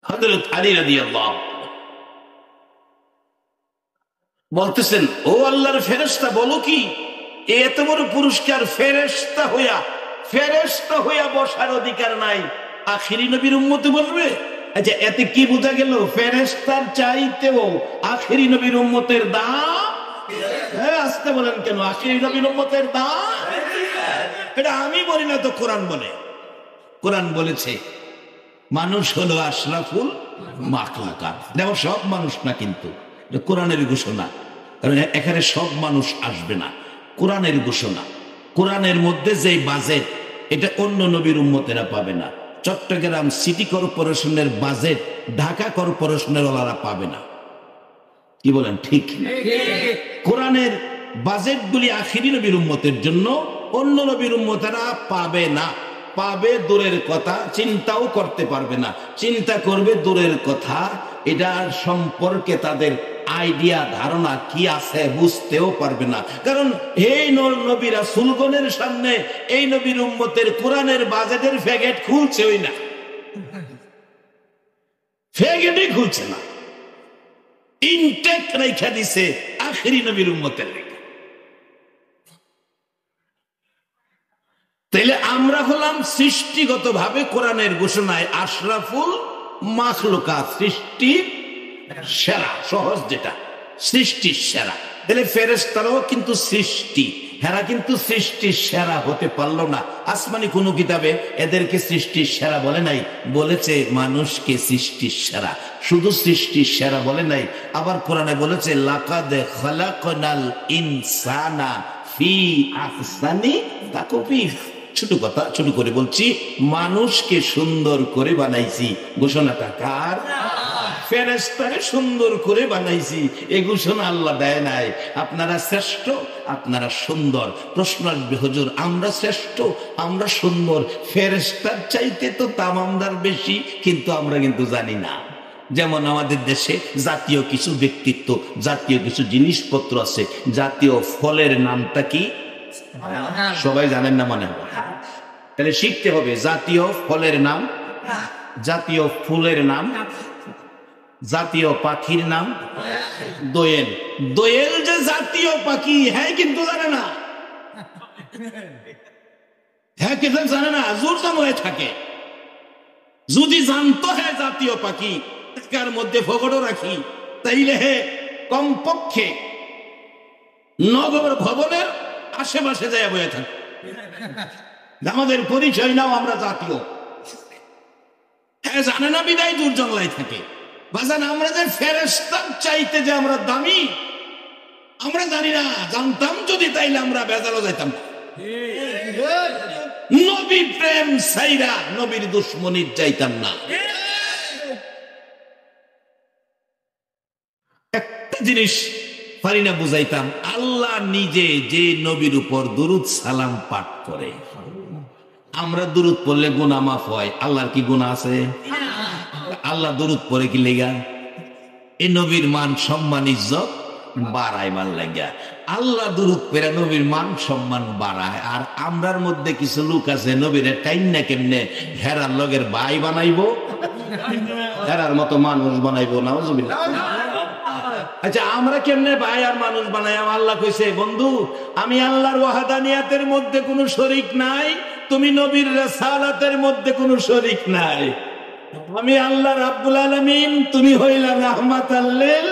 হযরত আলী রাদিয়াল্লাহু বলতেছেন, ও আল্লাহর ফেরেশতা, বলো কি এত বড় পুরস্কার ফেরেশতা হইয়া বসার অধিকার নাই, আখিরি নবীর উম্মতে বসবে? আচ্ছা, এতে কি বোঝা গেল? ফেরেশতার চাইতেও আখিরি নবীর উম্মতের দাম। হ্যাঁ, আসতে বলেন কেন? আখিরি নবীর উম্মতের দাম। এটা আমি বলি না তো, কোরআন বলে। কোরআন বলেছে মানুষ হলো আশরাফুল মাখলুকাত। দেখো, সব মানুষ না, কিন্তু কোরআনের ঘোষণা, কারণ এখানে সব মানুষ আসবে না। কোরআনের ঘোষণা, কোরআনের মধ্যে যে বাজেট, এটা অন্য নবীর উম্মতেরা পাবে না। চট্টগ্রাম সিটি কর্পোরেশনের বাজেট ঢাকা কর্পোরেশনের ওলারা পাবে না। কি বলেন? ঠিক? কোরআনের বাজেটগুলি আখিরি নবীর উম্মতের জন্য, অন্য নবীর উম্মতেরা পাবে না। পাবে দূরের কথা, চিন্তাও করতে পারবে না। চিন্তা করবে দূরের কথা, এটার সম্পর্কে তাদের আইডিয়া, ধারণা কি আছে বুঝতেও পারবে না। কারণ এই নবী রাসূলগণের সামনে এই নবীর উম্মতের কোরআনের বাজেটের ফ্যাগেট খুলছেই না, ফ্যাগেটই খুলছে না, ইনটেক রেখা দিছে আখিরি নবীর উম্মতের রেখা। তাইলে আমরা হলাম সৃষ্টিগত ভাবে কোরআনের ঘোষণায় আশরাফুল মাখলুকাত, সৃষ্টির সেরা। সহজ যেটা, সৃষ্টির সেরা। তাহলে ফেরেশতারাও কিন্তু সৃষ্টি, হেরা কিন্তু সৃষ্টির সেরা হতে পারলো না। আসমানি কোন কিতাবে এদেরকে সৃষ্টির সেরা বলে নাই, বলেছে মানুষকে সৃষ্টির সেরা। শুধু সৃষ্টির সেরা বলে নাই, আবার কোরআনে বলেছে লাকাদ খালাকনাল ইনসানা ফি আহসানি তাকওয়িম। ছোট কথা, ছোট করে বলছি, মানুষকে সুন্দর করে বানাইছি। ঘোষণাটা কার? ফেরেশতাকে সুন্দর করে বানাইছি, এই ঘোষণা আল্লাহ দেয় নাই। আপনারা শ্রেষ্ঠ, আপনারা সুন্দর। প্রশ্ন আসবে, হুজুর আমরা শ্রেষ্ঠ, আমরা সুন্দর, ফেরেশতার চাইতে তো তামামদার বেশি, কিন্তু আমরা কিন্তু জানি না। যেমন আমাদের দেশে জাতীয় কিছু ব্যক্তিত্ব, জাতীয় কিছু জিনিসপত্র আছে। জাতীয় ফলের নামটা কি সবাই জানেন না মনে হয়? তাহলে শিখতে হবে জাতীয় ফলের নাম, জাতীয় ফুলের নাম, জাতীয় পাখির নাম। দোয়েল, দোয়েল যে জাতীয় পাখি, হ্যাঁ কিন্তু জানে না। হ্যাঁ কিন্তু জানে না, জোর জঙ্গলে থাকে। যদি জানতো হ্যাঁ জাতীয় পাখি, এর মধ্যে ফগড়ও রাখি, তাইলে হে কমপক্ষে নগর ভবনের আশেপাশে যায় বয়ে থাকে। আমাদের পরিচয় নাও আমরা জাতীয়। হ্যাঁ জানে না বিদায় দূর জঙ্গলায় থাকে। বাজান, আমরা যে ফেরেশতার চাইতে যে আমরা দামি, আমরা জানি না। জানতাম যদি, তাইলে আমরা বেজালও যাইতাম না। নবী প্রেম সাইরা নবীর দুশ্মনির যাইতাম না। একটা জিনিস পারি না বুঝাইতাম, আল্লাহ নিজে যে নবীর উপর দুরুদ সালাম পাঠ করে, আমরা দুরুদ পড়লে গুনাহ মাফ হয়। আল্লাহর কি গুনাহ আছে? আল্লাহ দুরুদ পড়ে কি লেগা? এই নবীর মান সম্মান ইজ্জত বাড়াইবার লাগিয়া। আল্লাহ দুরুদ পড়ে নবীর মান সম্মান বাড়ায়। আর আমরার মধ্যে কিছু লোক আছে, নবীর টাইম না কেমনে হেরার লগের ভাই বানাইবো, হেরার মতো মানুষ বানাইবো। নাউজুবিল্লাহ। আচ্ছা, আমরা কেমনে ভাই আর মানুষ বানাই? আল্লাহ কইছে, বন্ধু আমি আল্লাহর ওয়াহদানিয়াতের মধ্যে কোনো শরীক নাই, তুমি নবীর রিসালাতের মধ্যে কোনো শরীক নাই। আমি আল্লাহ রাব্বুল আলামিন, তুমি হইলাম রাহমাতাল লিল,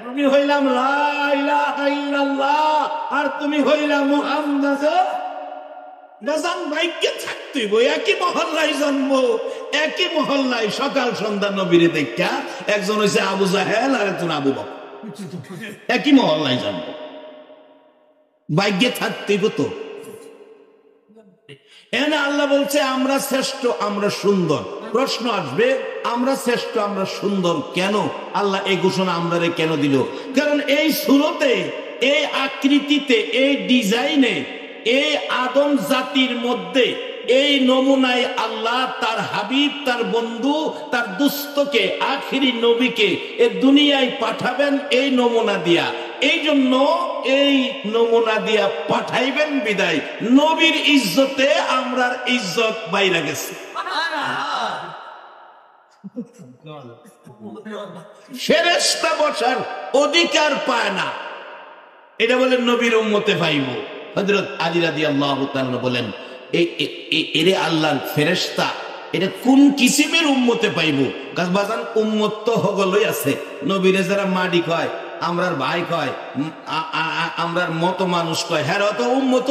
তুমি হইলাম লা ইলাহা ইল্লাল্লাহ, আর তুমি হইলাম মুহাম্মাদুর রাসূল। ভাগ্যে থাকতেই বই, একই মহল্লায় জন্ম, একই মহল্লায় সকাল সন্ধ্যা নবীরে দেখা। একজন হইছে আবু জাহেল, আর একজন আবু বকর, একই মহল্লায় জন্ম। ভাগ্যে থাকতেই তো। এখানে আল্লাহ বলছে আমরা শ্রেষ্ঠ, আমরা সুন্দর। প্রশ্ন আসবে, আমরা শ্রেষ্ঠ, আমরা সুন্দর কেন? আল্লাহ এই ঘোষণা আমরা কেন দিল? কারণ এই সূরতে, এই আকৃতিতে, এই ডিজাইনে, এই আদম জাতির মধ্যে, এই নমুনায় আল্লাহ তার হাবিব, তার বন্ধু, তার দুস্থকে, আখিরি নবীকে এ দুনিয়ায় পাঠাবেন এই নমুনা দিয়া। এই জন্য এই নমুনা দিয়া পাঠাইবেন বিদায় নবীর ইজ্জতে আমরার ইজ্জত বাইরে গেছে। ফেরেশতা বসার অধিকার পায় না, এটা বলেন নবীর উম্মতে পাইব। হযরত আলী রাদিয়াল্লাহু তাআলা বলেন, এরে আল্লাহর ফেরেশতা, এটা কোন কিসিমের উম্মতে পাইব? গাছবাজান উম্মত তো হগলই আছে। নবীরে যারা মাডি কয়, আমরার ভাই কয়, আমরার মতো মানুষ কয়, হ্যাঁ তো উম্মত।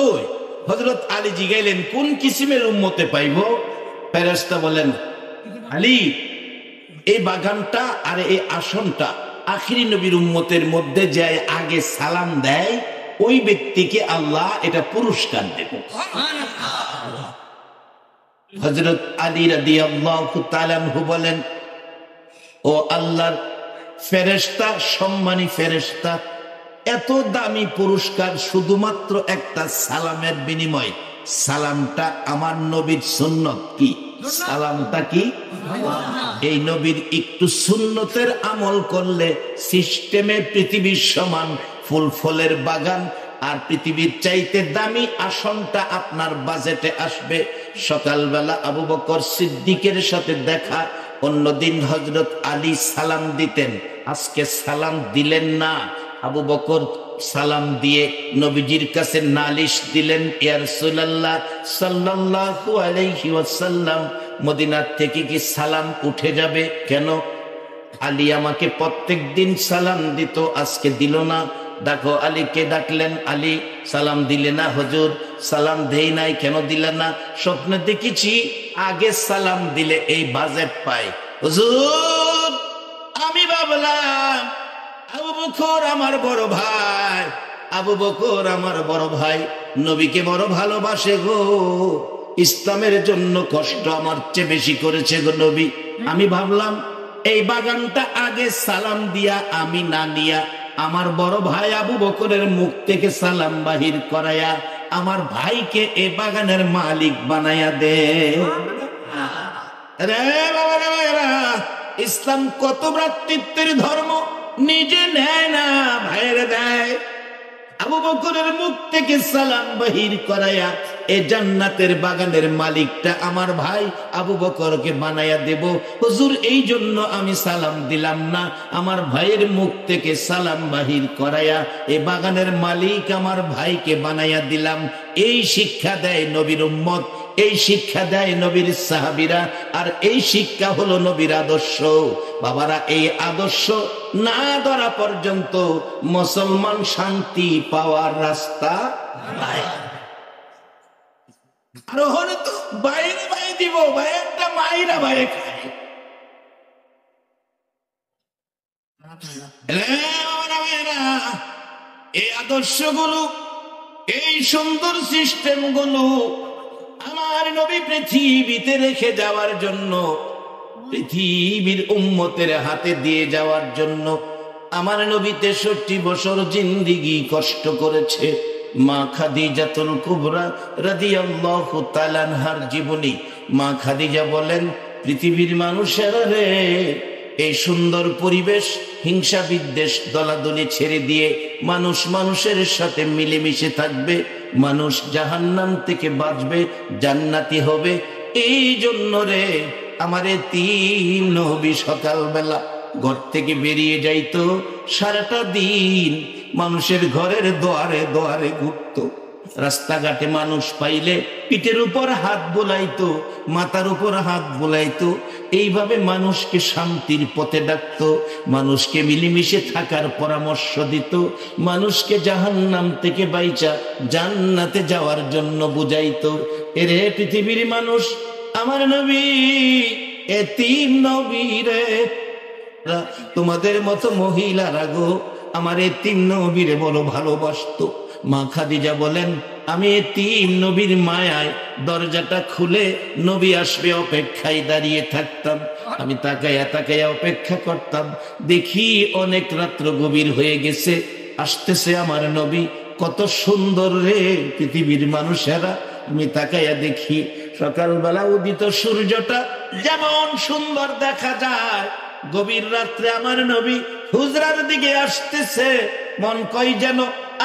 হযরত আলী জিগাইলেন, কোন কিসিমের উম্মতে পাইব? ফেরেশতা বলেন, আলী, এই বাগানটা আর এই আসনটা আখিরি নবীর উম্মতের মধ্যে যায় আগে সালাম দেয়, ওই ব্যক্তিকে আল্লাহ এটা পুরস্কার দেব। হযরত আলী রাদিয়াল্লাহু তাআলা আনহু বলেন, ও আল্লাহর ফেরেশতা, সম্মানী ফেরেশতা, এত দামি পুরস্কার শুধুমাত্র একটা সালামের বিনিময়। সালামটা আমার নবীর সুন্নত। কি সালামটা? কি এই নবীর একটু সুন্নতের আমল করলে সিস্টেমে পৃথিবীর সমান ফুল ফলের বাগান আর পৃথিবীর চাইতে দামি আসনটা আপনার বাজেটে আসবে। সকালবেলা আবু বকর সিদ্দিকের সাথে দেখা, অন্যদিন হযরত আলী সালাম দিতেন, আজকে সালাম দিলেন না। আবু বকর সালাম দিয়ে নবীজির কাছে নালিশ দিলেন, ইয়া রাসূলুল্লাহ সাল্লাল্লাহু আলাইহি ওয়াসাল্লাম, মদিনা থেকে কি সালাম উঠে যাবে? কেন? আলী আমাকে প্রত্যেক দিন সালাম দিত, আজকে দিল না। দেখো, আলীকে ডাকলেন, আলী সালাম দিলে না। হুজুর সালাম দেই নাই, কেন দিলে না? স্বপ্নে দেখেছি আগে সালাম দিলে এই বাজেট পায়। হুজুর আমি ভাবলাম আবু বকর আমার বড় ভাই, আবু বকর আমার বড় ভাই, নবীকে বড় ভালোবাসে গো, ইসলামের জন্য কষ্ট আমার চেয়ে বেশি করেছে গো নবী। আমি ভাবলাম এই বাগানটা আগে সালাম দিয়া আমি না নিয়া আমার বড় ভাই আবু বকরের মুখ থেকে সালাম বাহির করায়া আমার ভাইকে এই বাগানের মালিক বানায়া দে। রে বাবা রে ভাইরা, ইসলাম কত ভ্রাতৃত্বের ধর্ম, নিজে নেয় না, ভাইয়ের দেয়। আবু বকরের মুখ থেকে সালাম বাহির করায়া এই জান্নাতের বাগানের মালিকটা আমার ভাই আবু বকরকে বানায়া দেব। হুজুর এই জন্য আমি সালাম দিলাম না, আমার ভাইয়ের মুখ থেকে সালাম বাহির করায়া এই বাগানের মালিক আমার ভাইকে বানায়া দিলাম। এই শিক্ষা দেয় নবীর উম্মত, এই শিক্ষা দেয় নবীর সাহাবীরা, আর এই শিক্ষা হলো নবীর আদর্শ। বাবারা, এই আদর্শ না ধরা পর্যন্ত মুসলমান শান্তি পাওয়ার রাস্তা নাই। আর হলে তো বাইরে বাই দিব, বাইরটা মাইরা বাইরে খায়। এই আদর্শগুলো, এই সুন্দর সিস্টেম গুলো আমার নবী পৃথিবীতে রেখে যাওয়ার জন্য, পৃথিবীর উম্মতের হাতে দিয়ে যাওয়ার জন্য আমার নবী 63 বছর জিন্দেগি কষ্ট করেছে। মা খাদিজাতুল কুবরা রাদিয়াল্লাহু তাআলা আনহার জীবনী। মা খাদিজা বলেন, পৃথিবীর মানুষেরা রে, এই সুন্দর পরিবেশ, হিংসা বিদ্বেষ দলাদলি ছেড়ে দিয়ে মানুষ মানুষের সাথে মিলেমিশে থাকবে, মানুষ জাহান্নাম থেকে বাঁচবে, জান্নাতি হবে। এই জন্য রে আমারে 3 নবী সকালবেলা ঘর থেকে বেরিয়ে যাইতো, সারাটা দিন মানুষের ঘরের দোয়ারে দোয়ারে ঘুরতো, রাস্তাঘাটে মানুষ পাইলে পিঠের উপর হাত বোলাইতো, মাথার উপর হাত বোলাইতো। এইভাবে মানুষকে শান্তির পথে ডাকতো, মানুষকে মিলেমিশে থাকার পরামর্শ দিত, মানুষকে জাহান্নাম থেকে বাইচা জান্নাতে যাওয়ার জন্য বুঝাইতো। এরে পৃথিবীর মানুষ, আমার নবী এ 3 নবী রে, তোমাদের মতো মহিলারা গো আমার এই 3 নবীরে বড় ভালোবাসতো। মা খাদিজা বলেন, আমি এই 3 নবীর মায়ায় দরজাটা খুলে নবী আসবে অপেক্ষায় দাঁড়িয়ে থাকতাম। আমি তাকাইয়া তাকাইয়া অপেক্ষা করতাম, দেখি অনেক রাত্র গভীর হয়ে গেছে, আসতেছে আমার নবী, কত সুন্দর রে পৃথিবীর মানুষেরা। আমি তাকাইয়া দেখি সকালবেলা উদিত সূর্যটা যেমন সুন্দর দেখা যায়, গভীর রাত্রে আমার নবী হুজরার দিকে আসতেছে, মন কই যেন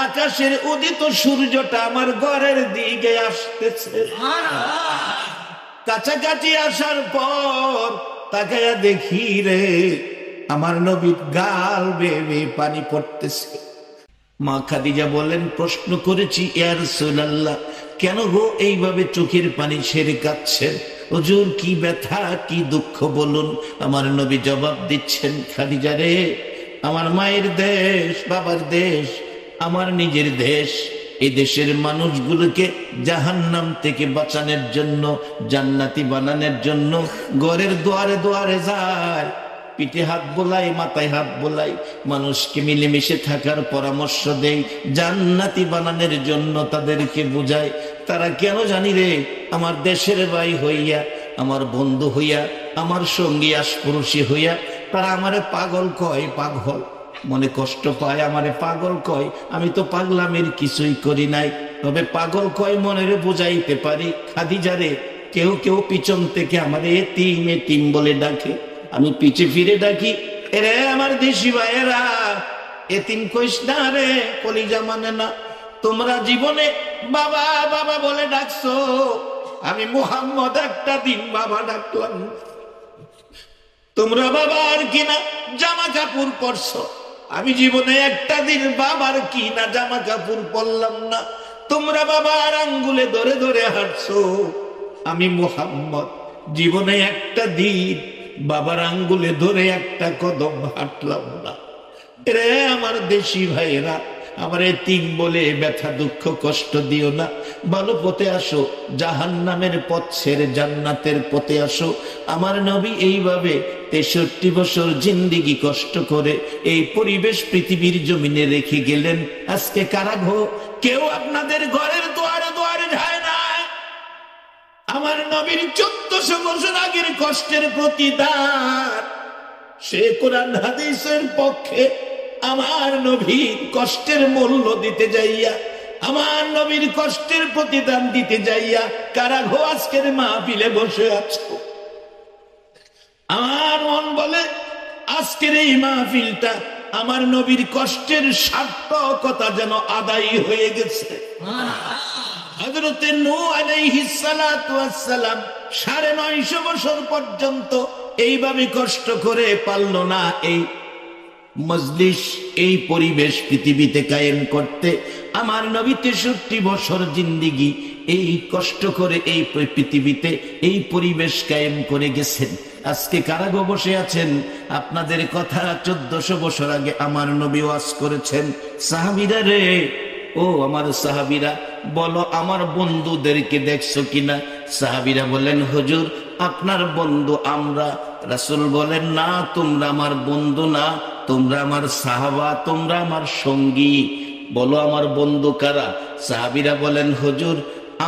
আকাশের উদিত সূর্যটা আমার ঘরের দিকে আসতেছে। কাছাকাছি আসার পর তাকায়া দেখি রে আমার নবীর গাল বেয়ে বেয়ে পানি পড়তেছে। মা খাদিজা বলেন, প্রশ্ন করেছি ইয়া রাসূলুল্লাহ, কেন গো এইভাবে চোখের পানি ছেড়ে কাঁদছেন? হুজুর কি ব্যথা কি দুঃখ বলুন। আমার নবী জবাব দিচ্ছেন, খাদিজা রে, আমার মায়ের দেশ, বাবার দেশ, আমার নিজের দেশ, এই দেশের মানুষগুলোকে জাহান্নাম থেকে বাঁচানোর জন্য, জান্নাতি বানানোর জন্য ঘরের দুয়ারে দুয়ারে যায়, পিঠে হাত বোলাই, মাথায় হাত বোলাই, মানুষকে মিলেমিশে থাকার পরামর্শ দেয়, জান্নাতি বানানোর জন্য তাদেরকে বুঝায়। তারা কেন জানি রে আমার দেশের ভাই হইয়া, আমার বন্ধু হইয়া, আমার সঙ্গী আশপড়শী হইয়া তারা আমারে পাগল কয়, পাগল মনে কষ্ট পায়, আমারে পাগল কয়। আমি তো পাগলামের কিছুই করি নাই, তবে পাগল কয় মনের বুঝাইতে পারি। খাদিজা রে, কেউ কেউ পিছন থেকে আমারে এতিম এতিম বলে ডাকে, আমি পিছে ফিরে ডাকি, এরে আমার দেশি ভাইয়েরা, এতিম কইস না রে, কলিজা মানে না। তোমরা জীবনে বাবা বাবা বলে ডাকছো, আমি মুহাম্মদ একটা দিন বাবা ডাকলাম। তোমরা বাবার কিনা জামা কাপড় পরছো, আমি জীবনে একটা দিন বাবার কিনা জামা কাপড় পরলাম না। তোমরা বাবার আঙ্গুলে ধরে ধরে হাঁটছো, আমি মুহাম্মদ জীবনে একটা দিন বাবার আঙ্গুলে ধরে একটা কদম হাঁটলাম না। রে আমার দেশি ভাইয়েরা, আমার এতিম বলে ব্যথা দুঃখ কষ্ট দিও না, ভালো পথে আসো, জাহান্নামের পথ ছেড়ে জান্নাতের পথে আসো। আমার নবী এইভাবে 63 বছর জিন্দেগি কষ্ট করে এই পরিবেশ পৃথিবীর জমিনে রেখে গেলেন। আজকে কারাগো কেউ আপনাদের ঘরের দুয়ারে দুয়ারে যায় না। আমার নবীর 1400 বছর আগের কষ্টের প্রতিদান, সে কোরআন হাদিসের পক্ষে আমার নবীর কষ্টের মূল্য দিতে যাইয়া, আমার নবীর কষ্টের প্রতিদান দিতে যাইয়া কারাগো আজকের মাহফিলে বসে আছো। আমার মন বলে আজকের এই মাহফিলটা আমার নবীর কষ্টের সার্থকতা যেন আদায় হয়ে গেছে। হযরতে নূহ আলাইহিস সালাতু ওয়াস সালাম 950 বছর পর্যন্ত এইভাবে কষ্ট করে পারল না এই মজলিস, এই পরিবেশ পৃথিবীতে কায়েম করতে। আমার নবী 63 বছর জিন্দেগি এই কষ্ট করে এই পৃথিবীতে এই পরিবেশ কায়েম করে গেছেন। আজকে কারাগো বসে আছেন। আপনাদের কথা 1400 বছর আগে আমার নবী ওয়াজ করেছেন। সাহাবীরা রে, ও আমার সাহাবীরা, বলো আমার বন্ধুদেরকে দেখছো কিনা? সাহাবীরা বলেন, হুজুর আপনার বন্ধু আমরা। রাসূল বলেন, না, তোমরা আমার বন্ধু না, তোমরা আমার সাহাবা, তোমরা আমার সঙ্গী। বলো আমার বন্ধু কারা? সাহাবীরা বলেন, হুজুর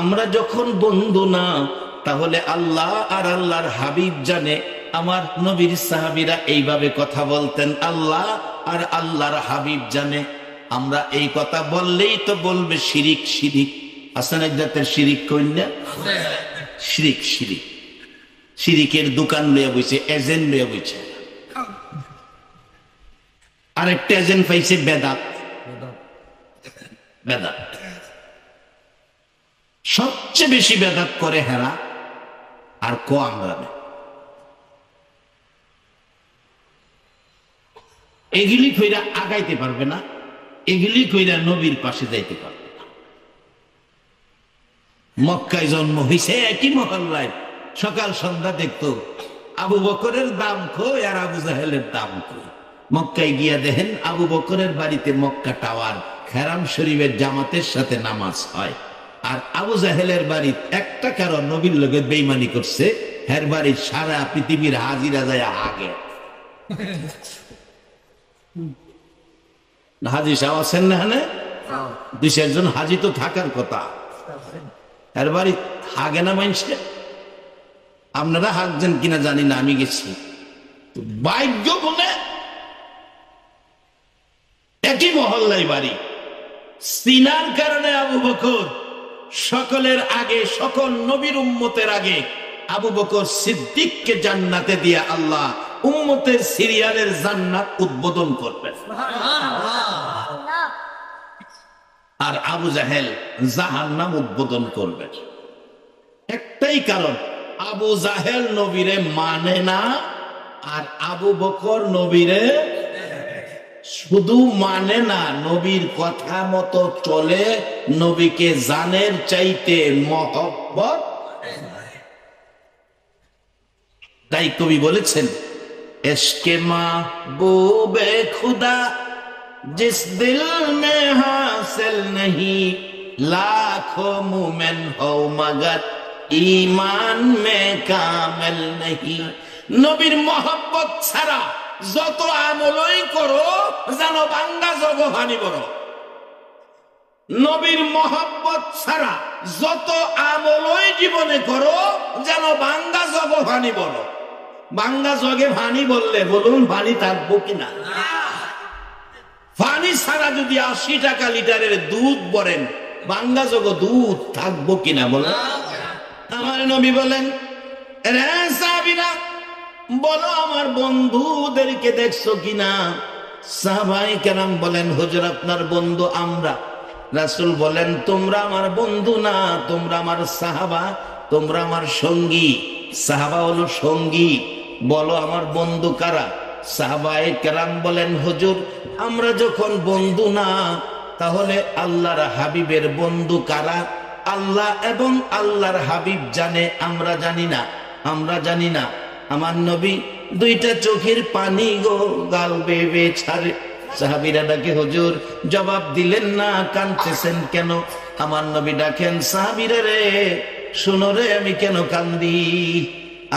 আমরা যখন বন্ধু না, তাহলে আল্লাহ আর আল্লাহর হাবিব জানে। আমার নবীর সাহাবীরা এইভাবে কথা বলতেন, আল্লাহ আর আল্লাহর হাবিব জানে। আমরা এই কথা বললেই তো বলবে শিরিক, শিরিক। আসেন এক জাতের শিরিক কইনা, শিরিক শিরিক, শিরিকের দোকান লইয়া বইছে, এজেন্ট লইয়া বইছে। আরেকটা এজেন্ট পাইছে বেদাত, বেদাত। সবচেয়ে বেশি বেদাত করে হেরা, আর আমরা এগুলি কইরা আগাইতে পারবে না, এগুলি কইরা নবীর পাশে যাইতে পারবে না। মক্কায় জন্ম হইছে, একই মহল্লায় সকাল সন্ধ্যা দেখতো আবু বকরের দাম কই আর আবু জাহেলের দাম কই। মক্কায় গিয়া দেখেন আবু বকরের বাড়িতে মক্কা টাওয়ার, হেরাম শরীফের জামাতের সাথে নামাজ হয়। আর আবু জাহেলের বাড়ি একটা কারণ নবীর লোকের বেইমানি করছে, হের বাড়ির সারা পৃথিবীর হাজিরা যায় আগে। হাজি সাহেব আছেন না? হ্যাঁ, 2-4 জন হাজি তো থাকার কথা। এর বাড়ি হাগে না মানছে। আপনারা হাঁকছেন কিনা জানি না, আমি গেছি। ভাগ্য বলে একই মহল্লায় বাড়ি, সিনার কারণে আবু বকর সকলের আগে, সকল নবীর উম্মতের আগে আবু বকর সিদ্দিককে জান্নাতে দিয়া আল্লাহ উম্মতের সিরিয়ালের জান্নাত উদ্বোধন করবেন। আর আবু জাহেল জাহান্নাম উদ্বোধন করবেন। একটাই কারণ, আবু জাহেল নবীরে মানে না, আর আবু বকর নবীরে শুধু মানে না, নবীর কথা মতো চলে, নবীকে জানের চাইতে মহব্বত। তাই কবি বলেছেন, इश्क़ महबूबे खुदा जिस दिल में हासिल नहीं, लाखों मोमिन हो मगर ईमान में कामिल नहीं। নবীর মহব্বত ছাড়া যত আমলই করো যেন বাঙ্গা জগহানি বড়। নবীর মহব্বত ছাড়া যত আমলই জীবনে করো যেন বাঙ্গা জগহানি বড়। বাঙ্গা জগে পানি বললে বলুন পানি থাকবো কিনা? পানি ছাড়া যদি 80 টাকা লিটারের দুধ বলেন, বাঙ্গা জগ দুধ থাকবো কিনা বলেন? আমার নবী বলেন, রে সাহাবীরা বলো আমার বন্ধুদেরকে দেখছো কিনা? সাহাবায়ে কেরাম বলেন, হুজুর আপনার বন্ধু আমরা। রাসূল বলেন, তোমরা আমার বন্ধু না, তোমরা আমার সাহাবা, তোমরা আমার সঙ্গী। সাহাবা হলো সঙ্গী, বলো আমার বন্ধু কারা? সাহাবায়ে কেরাম বলেন, হুজুর আমরা যখন বন্ধু না, তাহলে আল্লাহর হাবিবের বন্ধু কারা? আল্লাহ এবং আল্লাহর হাবিব জানে, আমরা জানি না, আমরা জানি না। আমার নবী দুইটা চোখের পানি গো গাল বেবে ছাড়ে। সাহাবীরা ডাকে, হুজুর জবাব দিলেন না, কাঁদতেছেন কেন? আমার নবী ডাকেন, সাহাবীরা রে শুনো রে, আমি কেন কান্দি?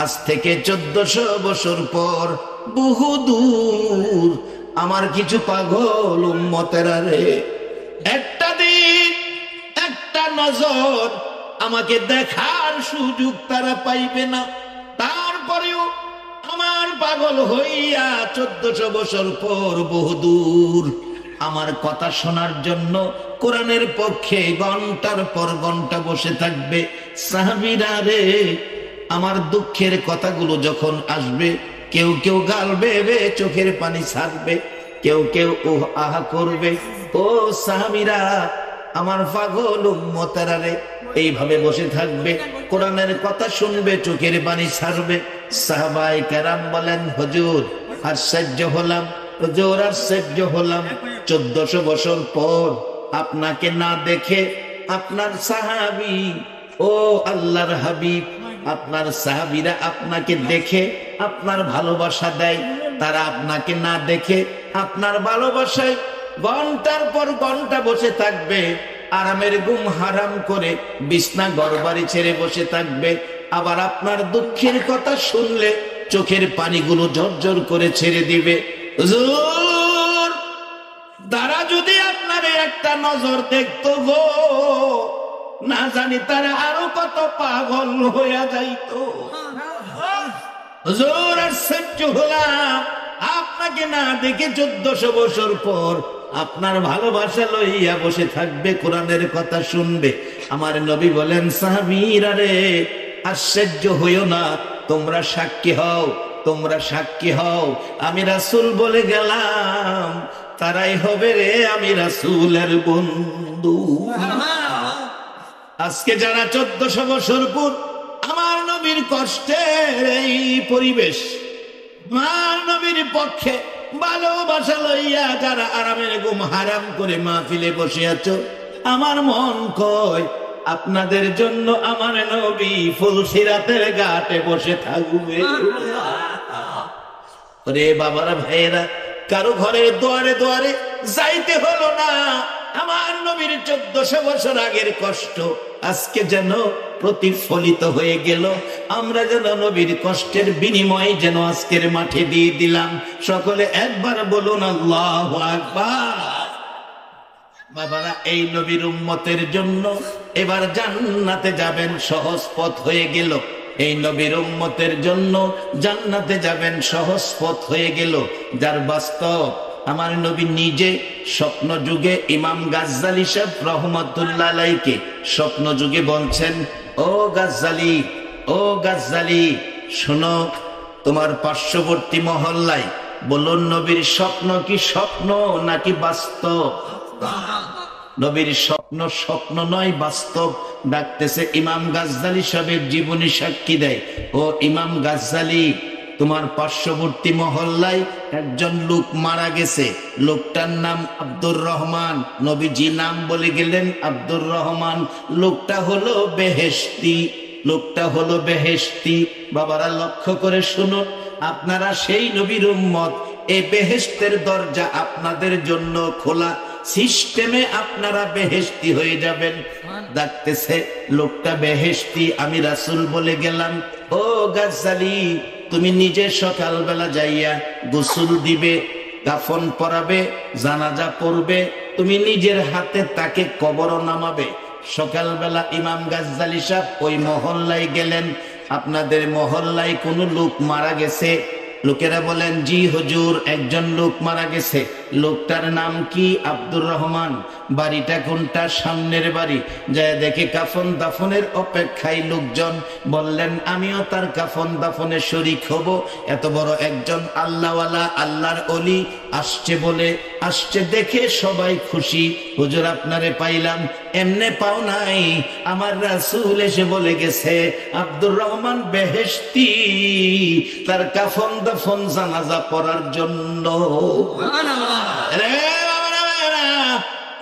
আজ থেকে 1400 বছর পর বহু দূর আমার কিছু পাগল উম্মতেরা রে, একটা দিন একটা নজর আমাকে দেখার সুযোগ তারা পাইবে না। তারপরেও আমার পাগল হইয়া 1400 বছর পর বহুদূর আমার কথা শোনার জন্য কোরআনের পক্ষে ঘন্টার পর ঘন্টা বসে থাকবে। সাহাবীরা রে, আমার দুঃখের কথাগুলো যখন আসবে, কেউ কেউ গাল বেবে চোখের পানি ছাড়বে, কেউ কেউ ওহ আহা করবে। ও সাহাবীরা, আমার পাগল উম্মতেরা রে এইভাবে বসে থাকবে, কোরআনের কথা শুনবে, চোখের পানি ছাড়বে। সাহাবায়ে কেরাম বলেন, হুজুর আশ্চর্য হলাম, হুজুর আশ্চর্য হলাম, 1400 বছর পর আপনাকে না দেখে আপনার সাহাবী, ও আল্লাহর হাবিব, আপনার সাহাবীরা আপনাকে দেখে আপনার ভালোবাসা দেয়, তারা আপনাকে না দেখে আপনার ভালোবাসায় ঘন্টার পর ঘন্টা বসে থাকবে, আরামের ঘুম হারাম করে বিছনা ঘরবাড়ি ছেড়ে বসে থাকবে। আবার আপনার দুঃখের কথা শুনলে চোখের পানিগুলো ঝরঝর করে ছেড়ে দিবে। হুজুর তারা যদি আপনার একটা নজর দেখতো গো, না জানি তারা আরো কত পাগল হইয়া যাইতো। হুজুর আশ্চর্য হলাম, আপনাকে না দেখে 1400 বছর পর আপনার ভালোবাসা লইয়া বসে থাকবে, কোরআনের কথা শুনবে। আমার নবী বলেন, সাহাবীরা রে আশ্চর্য হইও না, তোমরা সাক্ষী হও, তোমরা সাক্ষী হও, আমি রাসূল বলে গেলাম, তারাই হবে রে আমি রাসূলের বন্ধু। আজকে যারা 1400 বছর পর আমার নবীর কষ্টের এই পরিবেশ, আমার নবীর পক্ষে ভালোবাসা লইয়া যারা আরামের ঘুম হারাম করে মাহফিলে বসে আছো, আমার মন কয় আপনাদের জন্য আমার নবী ফুলসিরাতের ঘাটে বসে থাকবে। রে বাবারা ভাইয়েরা, কারো ঘরের দুয়ারে দুয়ারে যাইতে হলো না। আমার নবীর 1400 বছর আগের কষ্ট আজকে যেন প্রতিফলিত হয়ে গেল। আমরা যেন নবীর কষ্টের বিনিময়ে যেন আজকের মাঠে দিয়ে দিলাম। সকলে একবার বলুন আল্লাহু আকবার। বাবারা, এই নবীর উম্মতের জন্য এবার জান্নাতে যাবেন সহজ পথ হয়ে গেল। এই নবীর উম্মতের জন্য জান্নাতে যাবেন সহজ পথ হয়ে গেল। যার বাস্তব আমার নবী নিজে স্বপ্ন যুগে ইমাম গাজ্জালী সাহেব রহমাতুল্লাহ আলাইহিকে স্বপ্ন যুগে বলছেন, ও গাজ্জালী, ও গাজ্জালী শোনো, তোমার পার্শ্ববর্তী মহল্লায় বলুন নবীর স্বপ্ন কি স্বপ্ন নাকি বাস্তব? নবীর স্বপ্ন স্বপ্ন নয়, বাস্তব। ডাকতেছে ইমাম গাজ্জালী সাহেবের জীবনী সাক্ষী দেয়, ও ইমাম গাজ্জালী তোমার পার্শ্ববর্তী মহল্লায় একজন লোক মারা গেছে, লোকটার নাম আব্দুর রহমান। নবীজি নাম বলে গেলেন আব্দুর রহমান। লোকটা হলো বেহেশতি, লোকটা হলো বেহেশতি। বাবারা লক্ষ্য করে শুনুন, আপনারা সেই নবীর উম্মত, এই বেহেশতের দরজা আপনাদের জন্য খোলা। সিস্টেমে আপনারা বেহেশতি হয়ে যাবেন। ডাকতেছে লোকটা বেহেশতি, আমি রাসূল বলে গেলাম, ও গাজ্জালি, তুমি নিজে সকালবেলা যাইয়া গোসল দিবে, কাফন পরাবে, জানাজা পড়বে, তুমি নিজের হাতে তাকে কবর নামাবে। সকালবেলা ইমাম গাজ্জালি সাহেব ওই মহল্লায় গেলেন, আপনাদের মহল্লায় কোনো লোক মারা গেছে? লোকেরা বলেন, জি হুজুর, একজন লোক মারা গেছে। লোকটার নাম কি? আব্দুর রহমান। বাড়িটা কোনটা? সামনের বাড়ি। যায় দেখে কাফন দাফনের অপেক্ষায় লোকজন। বললেন, আমিও তার কাফন দাফনে শরীক হব। এত বড় একজন আল্লাহওয়ালা, আল্লাহর অলি আসছে বলে, আসছে দেখে সবাই খুশি। হুজুর আপনারে পাইলাম। এমনে পাও নাই, আমার রাসূল এসে বলে গেছে আব্দুর রহমান বেহেশতি, তার কাফন দাফন জানাজা পড়ার জন্য।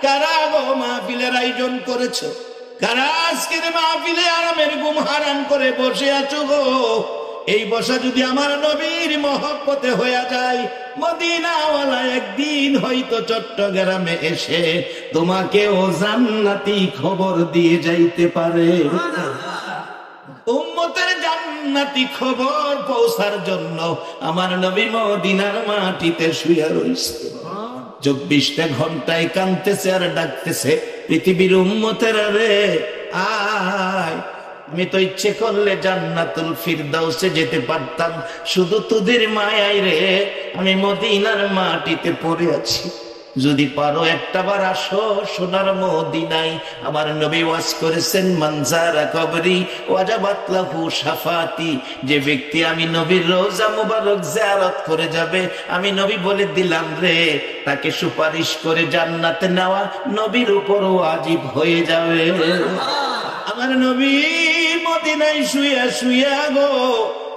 কারা গো মাহফিলের আয়োজন করেছো? কারা আজকের মাহফিলে আরামের ঘুম হারাম করে বসে আছো গো? এই বসা যদি আমার নবীর মহব্বতে হয়ে যায়, মদিনাওয়ালা একদিন হয়তো চট্টগ্রামে এসে তোমাকে ও জান্নাতি খবর দিয়ে যাইতে পারে। উম্মতের জান্নাতি খবর পৌঁছার জন্য আমার নবী মদিনার মাটিতে শুয়ে রয়েছে। 24টা ঘন্টায় কাঁদতেছে আর ডাকতেছে, পৃথিবীর উম্মতের রে আয়, আমি তো ইচ্ছে করলে জান্নাতুল ফিরদাউসে যেতে পারতাম, শুধু তোদের মায়ায় রে আমি মদিনার মাটিতে পড়ে আছি। যদি পারো একটাবার আসো সোনার মদিনায়। আমার নবী ওয়াজ করেছেন, মানজারা কবরি ওয়াজাবাত লাহু শাফাতি, যে ব্যক্তি আমি নবীর রওজা মুবারক জিয়ারত করে যাবে, আমি নবী বলে দিলাম রে, তাকে সুপারিশ করে জান্নাতে নেওয়া নবীর উপর ওয়াজিব হয়ে যাবে। আমার নবী মদিনায় শুয়ে শুয়ে গো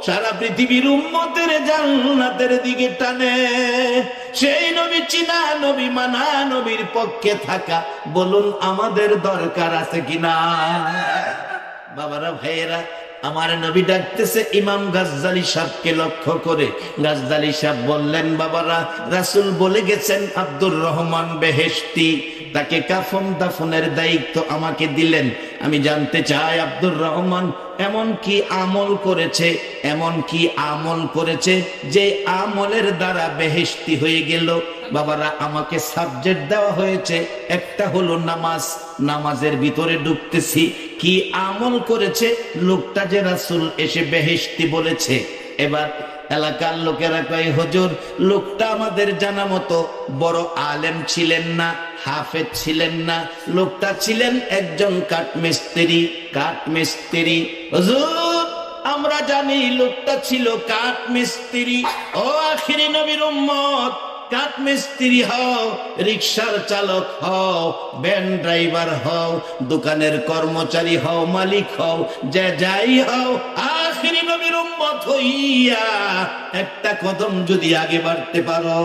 সারা পৃথিবীর উম্মতের জান্নাতের দিকে টানে। সেই নবী চিনা, নবী মানা, নবীর পক্ষে থাকা, বলুন আমাদের দরকার আছে কিনা? বাবারা ভাইয়েরা, আমার নবী ডাকতেছে ইমাম গাজ্জালি সাহেবকে লক্ষ্য করে। গাজ্জালি সাহেব বললেন, বাবারা রাসূল বলে গেছেন আব্দুর রহমান বেহেশতি, তাকে কাফন দাফনের দায়িত্ব আমাকে দিলেন। আমি জানতে চাই আব্দুর রহমান এমন কি আমল করেছে, এমন কি আমল করেছে যে আমলের দ্বারা বেহেশতি হয়ে গেল? বাবারা, আমাকে সাবজেক্ট দেওয়া হয়েছে, একটা হলো নামাজ। নামাজের ভিতরে ঢুকতেছি, কি আমল করেছে লোকটা যে রাসূল এসে বেহেশতি বলেছে। এবার এলাকার লোকেরা কয়, হুজুর লোকটা আমাদের জানা মতো বড় আলেম ছিলেন না, হাফেজ ছিলেন না, লোকটা ছিলেন একজন কাঠমিস্ত্রি। কাঠমিস্ত্রি হুজুর আমরা জানি লোকটা ছিল কাঠমিস্ত্রি। ও আখিরি নবীর উম্মত, কাঠমিস্ত্রি হও, রিকশার চালক হও, ভ্যান ড্রাইভার হও, দোকানের কর্মচারী হও, মালিক হও, যে যাই হও, আখিরি নবীর উম্মত হইয়া একটা কদম যদি আগে বাড়তে পারো,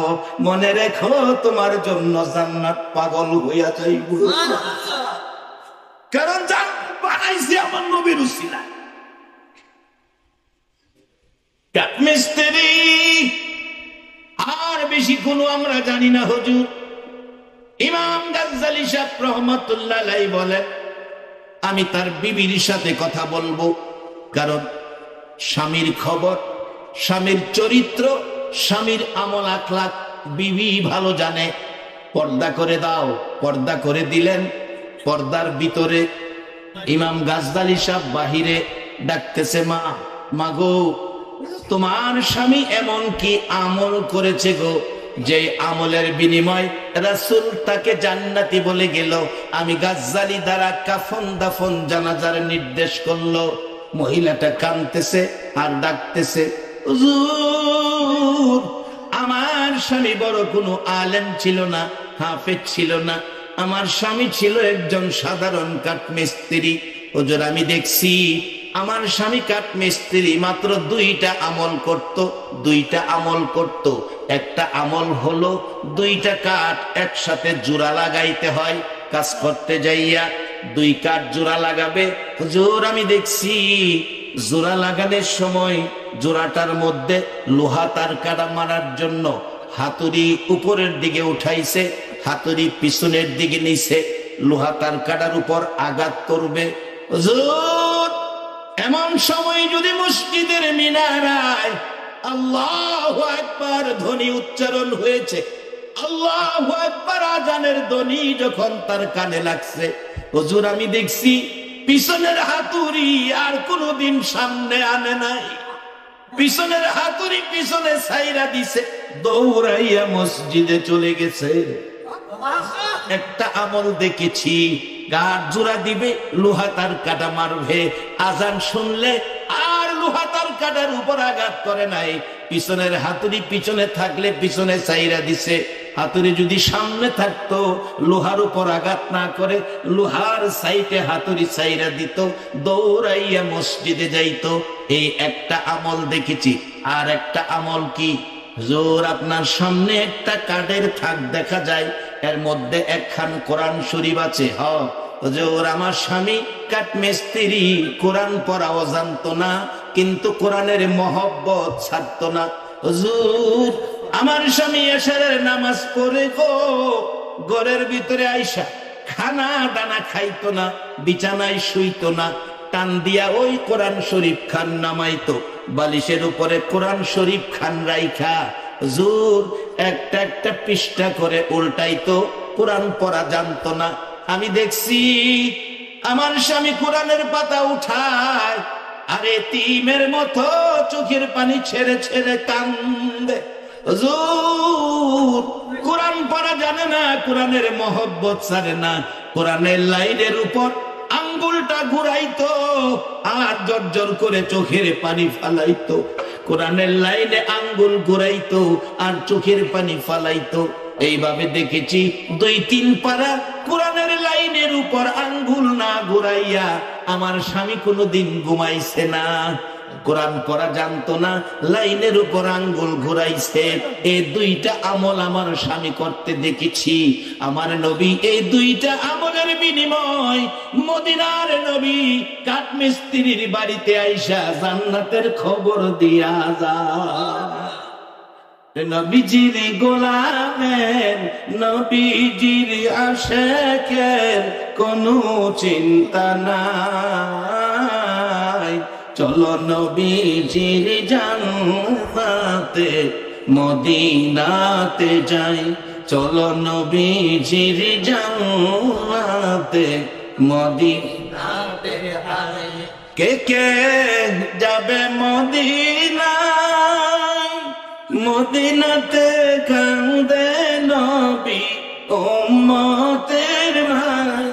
মনে রেখো তোমার জন্য জান্নাত পাগল হইয়া যাইব। কারণ জান্নাত বানাইছে আমার নবীর উসিলা। কাঠমিস্ত্রি আর বেশি কোনো আমরা জানি না হুজুর। ইমাম গাজ্জালি সাহেব রহমাতুল্লাহ আলাইহি বলেন, আমি তার বিবির সাথে কথা বলবো, কারণ স্বামীর খবর, স্বামীর চরিত্র, স্বামীর আমল আখলাক বিবি ভালো জানে। পর্দা করে দাও, পর্দা করে দিলেন। পর্দার ভিতরে ইমাম গাজ্জালি সাহেব বাহিরে ডাকতেছে, মা, মাগো তোমার স্বামী এমন কি আমল করেছে গো, যে আমলের বিনিময় রাসূল তাকে জান্নাতি বলে গেল। আমি গাজ্জালি দ্বারা কাফন দাফন জানাজার নির্দেশ করলো। মহিলাটা কাঁদতেছে আর ডাকতেছে, হুজুর আমার স্বামী বড় কোনো আলেম ছিল না, হাফেজ ছিল না, আমার স্বামী ছিল একজন সাধারণ কাঠমিস্ত্রি। হুজুর আমি দেখছি আমার স্বামী কাঠ মিস্ত্রি, মাত্র দুইটা আমল করত। একটা আমল হলো দুইটা কাঠ একসাথে জোড়া লাগাইতে হয়। কাজ করতে যাইয়া দুই কাঠ জোড়া লাগাবে। হুজুর আমি দেখছি জোড়া লাগানোর সময় জোড়াটার মধ্যে লোহা তার কাটা মারার জন্য হাতুড়ি উপরের দিকে উঠাইছে, হাতুড়ি পিছনের দিকে নিছে, লোহা তার কাটার উপর আঘাত করবে। হুজুর এমন সময় যদি মসজিদের মিনারায় আল্লাহু আকবার ধ্বনি উচ্চারণ হয়েছে, আল্লাহু আকবার আজানের ধ্বনি যখন তার কানে লাগছে, হুজুর আমি দেখছি পিছনের হাতুড়ি আর কোনদিন সামনে আনে নাই, পিছনের হাতুড়ি পিছনে ছাইরা দিছে, দৌড়াইয়া মসজিদে চলে গেছে। একটা আমল দেখেছি, গাঢ় জোড়া দিবে, লোহা তার কাটা মারবে, আজান শুনলে আর লোহা তার কাটার উপর আঘাত করে নাই। পিছনের হাতুড়ি পিছনে থাকলে পিছনে ছাইরা দিছে, হাতুড়ি যদি সামনে থাকতো লোহার উপর আঘাত না করে লোহার সাইডে হাতুড়ি ছাইরা দিত, দৌড়াইয়া মসজিদে যাইতো। এই একটা আমল দেখেছি। আর একটা আমল কি, হুজুর আপনার সামনে একটা কাঠের থাক দেখা যায়, এর মধ্যে একখান কোরআন শরীফ আছে। হুজুর আমার স্বামী কাঠ মিস্ত্রি, কোরআন পড়াও জানতো না, কিন্তু কোরআনের মহব্বত ছাড়তো না। হুজুর আমার স্বামী এশারের নামাজ পড়ে ঘরের ভিতরে আইসা খানা দানা খাইতো না, বিছানায় শুইতো না, টান দিয়া ওই কোরআন শরীফ খান নামাইতো, বালিশের উপরে কোরআন শরীফ খান রাইখা হুজুর একটা একটা পৃষ্ঠা করে উল্টাইতো, কোরআন পড়া জানতো না। আমি দেখছি আমার স্বামী কোরআনের পাতা উঠায় আর এতিমের মতো চোখের পানি ছেড়ে ছেড়ে কান্দে। হুজুর কোরআন পড়া জানে না, কোরআনের মহব্বত ছাড়ে না, কোরআনের লাইনের উপর আঙ্গুলটা ঘুরাইতো আর জর্জর করে চোখের পানি ফালাইতো, কোরআনের লাইনে আঙ্গুল ঘুরাইতো আর চোখের পানি ফালাইতো। এইভাবে দেখেছি 2-3 পারা কোরআনের লাইনের উপর আঙ্গুল না ঘুরাইয়া আমার স্বামী কোনোদিন ঘুমাইছে না। কোরআন পড়া জানতো না, লাইনের উপর আঙ্গুল ঘুরাইছে। এই দুইটা আমল আমার স্বামী করতে দেখেছি। আমার নবী এই দুইটা আমলের বিনিময় মদিনার নবী কাঠ মিস্ত্রির বাড়িতে আইসা জান্নাতের খবর দিয়া যায়। নবীজির গোলামের, নবীজির আশিকের কোনো চিন্তা নাই। চলো নবীজির জান্নাতে মদিনাতে যাই, চলো নবীজির জান্নাতে মদিনাতে যাই। কে কে যাবে মদিনায়, মদিনাতে কান্দে নবী উম্মতের ভাই।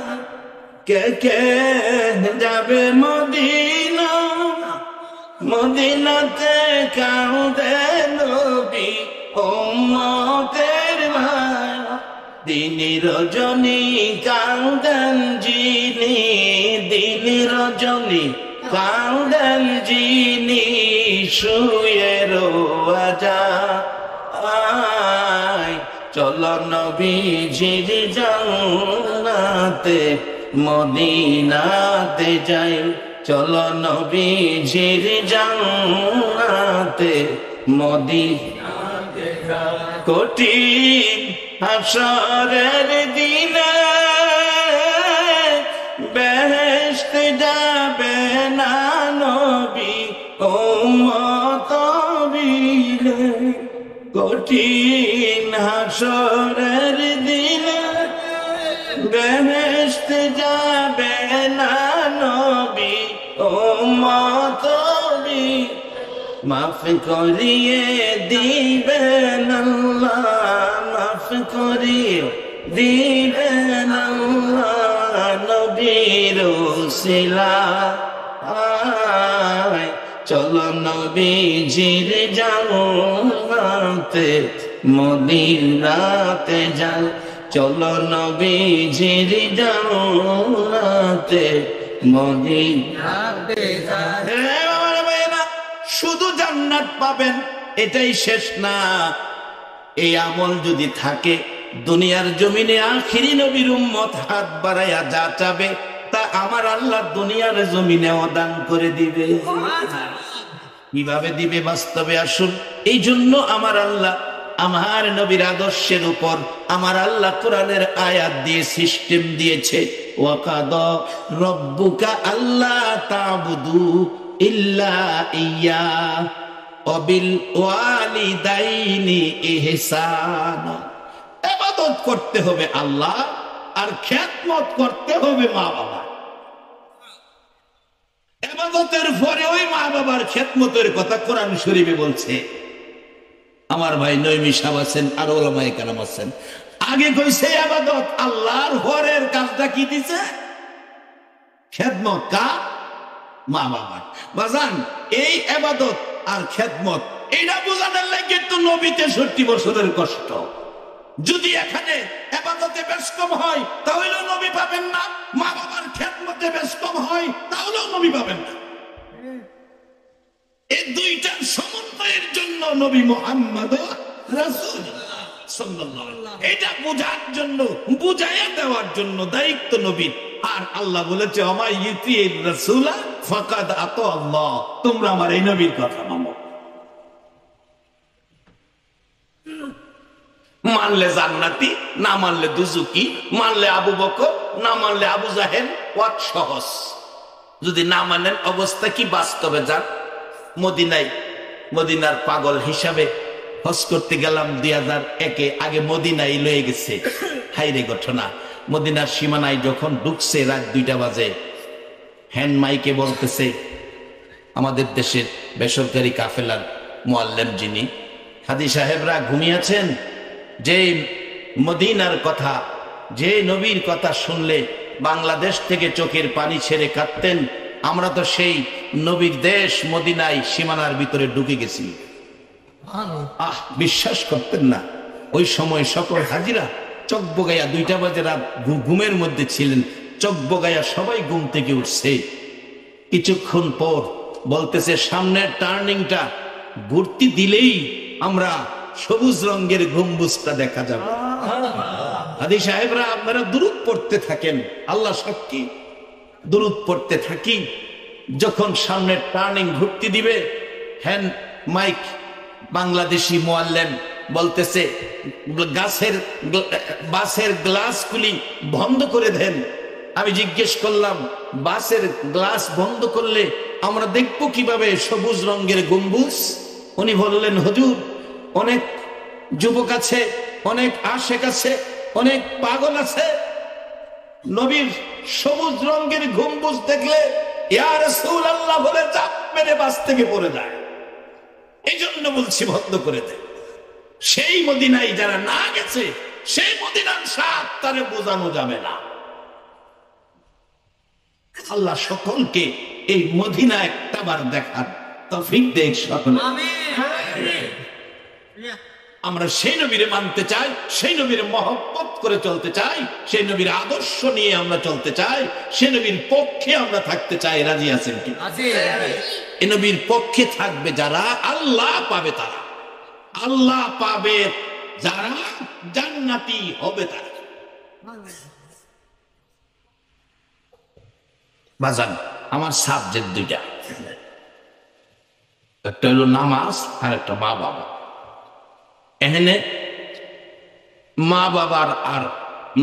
কে কে যাবে মদিনা, মদিনাতে কান্দে নবী উম্মতের ভাই। দিন রজনী কান্দেন যিনি, দিন রজনী কান্দেন যিনি শুয়ে রোজায়। চলো নবীজির জান্নাতে মদিনাতে যাই, চলো নবীজির জান্নাতে মদিনাতে যাই। কঠিন হাসরের দিনে বেহেশতে যাবে না নবী উম্মত বিলে। কঠিন হাসরের দিনে বেহেশতে যাবে না নবী উম্মত বিলে। মাফ করিয়ে দিবেন আল্লাহ, মাফ করিয়ে দিবেন আল্লাহ নবীর উসিলায়। চলো নবীজির জান্নাতে মদিনাতে যাই, চলো নবীজির জান্নাতে শুধু জান্নাত পাবেন এটাই শেষ না, এই আমল যদি থাকে দুনিয়ার জমিনে আখিরি নবীর উম্মত হাত বাড়াইয়া যা চাবে তা আমার আল্লাহ দুনিয়ার জমিনেও দান করে দিবে। কিভাবে দিবে বাস্তবে আসুন। এই জন্য আমার আল্লাহ আমার নবীর আদর্শের উপর আমার আল্লাহ কোরআনের আয়াত দিয়ে সিস্টেম দিয়েছে, ওয়াকাদা রব্বুকা আল্লা তা'বুদু ইল্লা ইয়্যা ওয়া বিল ওয়ালিদাইনি ইহসানা। ইবাদত করতে হবে আল্লাহ আর খেদমত করতে হবে মা বাবা। ইবাদতের পরে ওই মা বাবার খেদমতের কথা কোরআন শরীফে বলছে। আমার ভাই নঈমী সাহেব আছেন আর ওলামায়ে কেরাম আছেন, আগে কইছে ইবাদত আল্লাহর, ঘরের কাজটা কি দিছে? খেদমত কার? মা বাবার। বাজান এই ইবাদত আর খেদমত এটা বোঝানোর লাগে তো নবী 63 বছরের কষ্ট। যদি এখানে ইবাদতে বেশ কম হয় তাহলেও নবী পাবেন না, মা বাবার খেদমতে বেশ কম হয় তাহলেও নবী পাবেন না। এই দুইটার সমন্বয়ের জন্য নবী মুহাম্মদ রাসূলুল্লাহ সাল্লাল্লাহু আলাইহি ওয়াসাল্লাম, এটা বোঝার জন্য, বুঝাইয়া দেওয়ার জন্য দায়িত্ব নবীর। আর আল্লাহ বলেছে ওমা ইউতির রাসূলা ফাকাদ আতা আল্লাহ, তোমরা আমার এই নবীর কথা মানো। মানলে জান্নাতি, না মানলে দুজুকি, মানলে আবু বকর, না মানলে আবু জাহেল। ওয়াট সহজ। যদি না মানেন অবস্থা কি? বাস্তবে যান মদিনায়, মদিনার পাগল হিসাবে হজ করতে গেলাম 2001-এ। আগে মদিনায় লয়ে গেছে। হাইরে ঘটনা, মদিনার সীমানায় যখন ঢুকছে রাত 2টা বাজে, হ্যান্ড মাইকে বলতেছে আমাদের দেশের বেসরকারি কাফেলার মুআল্লিম যিনি, হাজী সাহেবরা ঘুমিয়েছেন, যে মদিনার কথা, যে নবীর কথা শুনলে বাংলাদেশ থেকে চোখের পানি ছেড়ে কাঁদতেন, আমরা তো সেই নবীর দেশ মদিনায় সীমানার ভিতরে ঢুকে গেছি। বিশ্বাস করতেন না। ওই সময় সকল হাজিরা চোখ বগাইয়া 2টা বাজে রাত ঘুমের মধ্যে ছিলেন, চোখ বগাইয়া সবাই ঘুম থেকে উঠছে। কিছুক্ষণ পর বলতেছে সামনের টার্নিংটা ঘুরতি দিলেই আমরা সবুজ রঙের গম্বুজটা দেখা যাবে। হাজী সাহেবরা আপনারা দুরূদ পড়তে থাকেন, আল্লাহ সাক্ষী দুরূদ পড়তে থাকি। যখন সামনের টার্নিং ঘুরতে দিবে, হ্যান্ড মাইক বাংলাদেশি মুআল্লিম বলতেছে বাসের গ্লাসগুলি বন্ধ করে দেন। আমি জিজ্ঞেস করলাম বাসের গ্লাস বন্ধ করলে আমরা দেখবো কিভাবে সবুজ রঙের গম্বুজ? উনি বললেন হুজুর, অনেক যুবক আছে, অনেক আশেক আছে, অনেক পাগল আছে, নবীর সবুজ রঙের গম্বুজ দেখলে ইয়া রাসূলুল্লাহ বলে চাপ মেরে বাস থেকে পড়ে যায়। এই জন্য বলছি বন্ধ করে দে। সেই মদিনায় যারা না গেছে সেই মদিনার স্বাদ তারে বোঝানো যাবে না। আল্লাহ সকলকে এই মদিনা একটাবার দেখার তৌফিক দেখ সকলে। আমরা সেই নবীরে মানতে চাই, সেই নবীরে মহব্বত করে চলতে চাই, সেই নবীর আদর্শ নিয়ে আমরা চলতে চাই, সেই নবীর পক্ষে আমরা থাকতে চাই। রাজি আছেন কি? এই নবীর পক্ষে থাকবে যারা, আল্লাহ পাবে তারা, আল্লাহ পাবে যারা, জান্নাতি হবে তারা। বাজান আমার সাবজেক্ট 2টা, একটা হলো নামাজ আর একটা মা বাবা। এখানে মা বাবার আর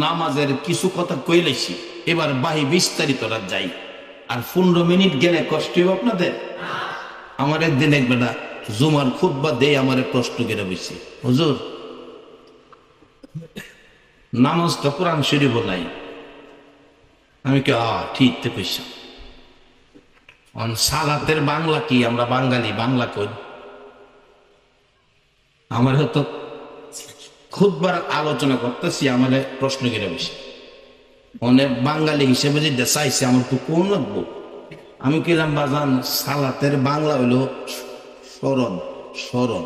নামাজের কিছু কথা কইলেছি, এবার বাহি বিস্তারিত যাই। আর 15 মিনিট গেলে কষ্ট হবে আপনাদের। আমার একদিন এক বেটা জুমার খুতবা দেয় আমার প্রশ্ন করে বসে, হুজুর নামাজ তো কোরআন শরীফ নাই। আমি কি ঠিক তো কইছি, সালাতের বাংলা কি? আমরা বাঙালি বাংলা কই। আমার হয়তো খুতবার আলোচনা করতেছি, আমার প্রশ্ন করে বসে অনেক বাঙালি হিসেবে যে চাইছে আমার তো কোন লাগবো। আমি কিলাম বাজান সালাতের বাংলা হইল স্মরণ, স্মরণ।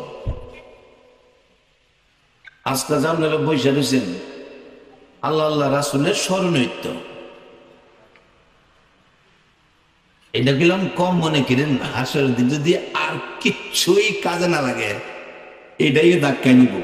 আজকে যেমন বৈশা রয়েছেন আল্লাহ আল্লাহ রাসূলের স্মরণ হইত। এটা গেলাম কম মনে করেন না, আসলে যদি আর কিচ্ছুই কাজে না লাগে এটাই ধাক্কা নিব।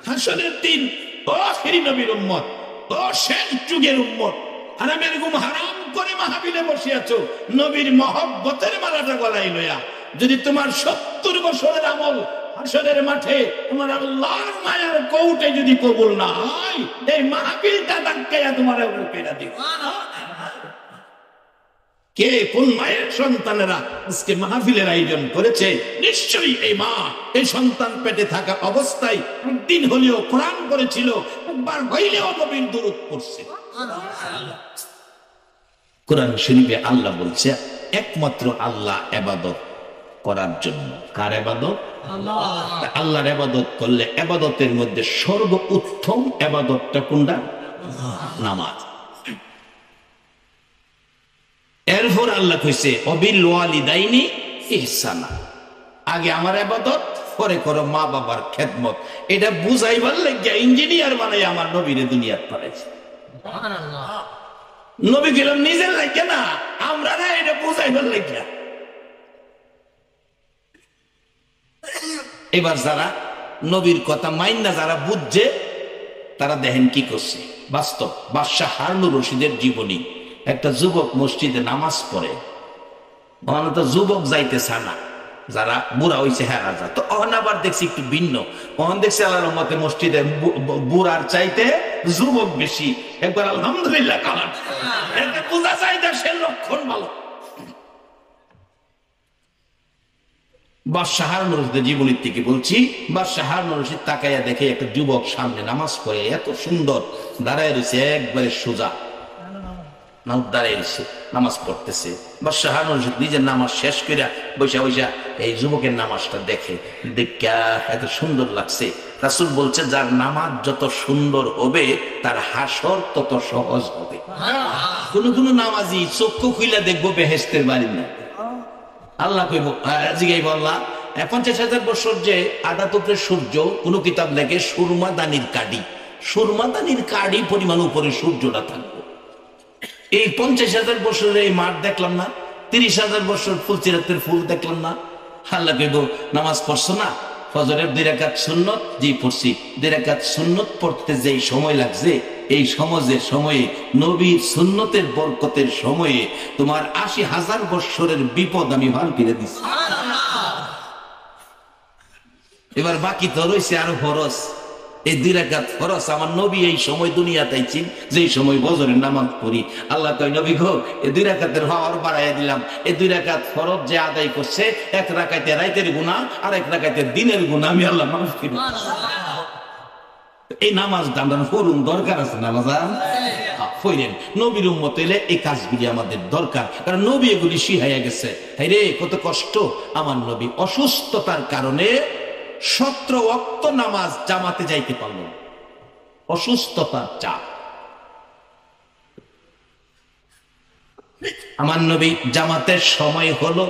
হাসরের দিন ও আখিরি নবীর উম্মত, ও শেষ যুগের উম্মত, হারাম এরকম হারাম করে মাহফিলে বসে আছো নবীর মহব্বতের মালাটা গলায় লইয়া, যদি তোমার 70 বছরের আমল হাসরের মাঠে তোমার আল্লাহর মায়ার কৌটে যদি কবুল না হয়, এই মাহফিলটা ধাক্কাইয়া তোমার পেড়া দিব। কে কোন মায়ের সন্তানেরা আজকে মাহফিলের আয়োজন করেছে, নিশ্চয়ই এই মা এই সন্তান পেটে থাকা অবস্থায় একদিন হলেও কোরআন করেছিল, একবার হইলেও নবীর দুরূদ পড়ছে। কোরআন শরীফে আল্লাহ বলছে একমাত্র আল্লাহ ইবাদত করার জন্য। কার ইবাদত? আল্লাহর ইবাদত করলে ইবাদতের মধ্যে সর্বোত্তম ইবাদতটা কোনটা? নামাজ। এরপর আল্লাহ কইছে অবিল ওয়ালিদাইনি ইহসানা, আগে আমার ইবাদত, পরে করো মা বাবার খেদমত। এটা বুঝাইবার লাগিয়া ইঞ্জিনিয়ার বানাই আমার নবীরে দুনিয়াত পাঠাইছে। সুবহানাল্লাহ। নবী গেলাম নিজের লাগিয়া না, আমরা না, এটা বুঝাইবার লাগিয়া। এবার যারা নবীর কথা মাইন্না যারা বুঝছে তারা দেখেন কি করছে। বাস্তব বাদশাহ হারুনুর রশিদের জীবনী। একটা যুবক মসজিদে নামাজ পড়ে, ওখানে তো যুবক যাইতে চায় না, যারা বুড়া হয়েছে হ্যাঁ রাজা তো। ওখানে আবার দেখছি একটু ভিন্ন, ওখানে দেখছি আল্লাহর রহমতে মসজিদে বুড়ার চাইতে যুবক বেশি। একবার আলহামদুলিল্লাহ কালাম, এতে বোঝা যায় দেশের লক্ষণ ভালো। বাদশাহ হারুনুর রশিদের জীবনীর থেকে বলছি। বাদশাহ হারুনুর রশিদ তাকাইয়া দেখে একটা যুবক সামনে নামাজ পড়ে, এত সুন্দর দাঁড়ায় রয়েছে, একবারে সোজা দাঁড়িয়ে রয়েছে, নামাজ পড়তেছে। বাদশাহ হারুনুর রশিদ নিজের নামাজ শেষ করে বৈশা বৈশা এই যুবকের নামাজটা দেখে, দেখা এত সুন্দর লাগছে। রাসূল বলছে যার নামাজ যত সুন্দর হবে তার হাসর তত সহজ হবে। কোন কোন নামাজি চক্ষু খুইলা দেখবো বেহেশতের বাড়ি না। আল্লাহ কইব জিগাইব আল্লাহ 50,000 বছর যে আদাত উপরে সূর্য, কোন কিতাব লেখে সুরমা দানির কাডি, সুরমা দানির কাডি পরিমাণ উপরে সূর্যটা থাকবে। এই 50,000 বছরের এই মাঠ দেখলাম না, 30,000 বছর ফুলচিরাতের ফুল দেখলাম না। আল্লাহ কইব নামাজ পড়ছো না, ফজরের 2 রাকাত সুন্নত, জি পড়ছি। 2 রাকাত সুন্নত পড়তে যেই সময় লাগছে, এই সমাজের সময়ে নবীর সুন্নতের বরকতের সময়ে তোমার 80,000 বছরের বিপদ আমি ভাল করে দিচ্ছি। এবার বাকি তো রয়েছে আরো ফরজ। এই 2 রাকাত ফরজ আমার নবী এই সময় দুনিয়াতে আইছেন, যেই সময় ফজরের নামাজ পড়ি। আল্লাহ কয় নবী গো, এই 2 রাকাতের পাওয়ার বাড়াইয়া দিলাম। এই 2 রাকাত ফরজ যে আদায় করছে, 1 রাকাতে রাতের গুনাহ আর 1 রাকাতে দিনের গুনাহ আমি আল্লাহ মাফ করি। এই নামাজটা আমরা পড়ুন, দরকার আছে নামাজ পড়েন। নবীর উম্মত হইলে এই কাজগুলি আমাদের দরকার, কারণ নবী এগুলি শিখাইয়া গেছে। হাই রে কত কষ্ট আমার নবী অসুস্থতার কারণে 17 ওয়াক্ত নামাজ জামাতে যাইতে পারল, অসুস্থতার চাপ। আমার নবী জামাতের সময় হলো,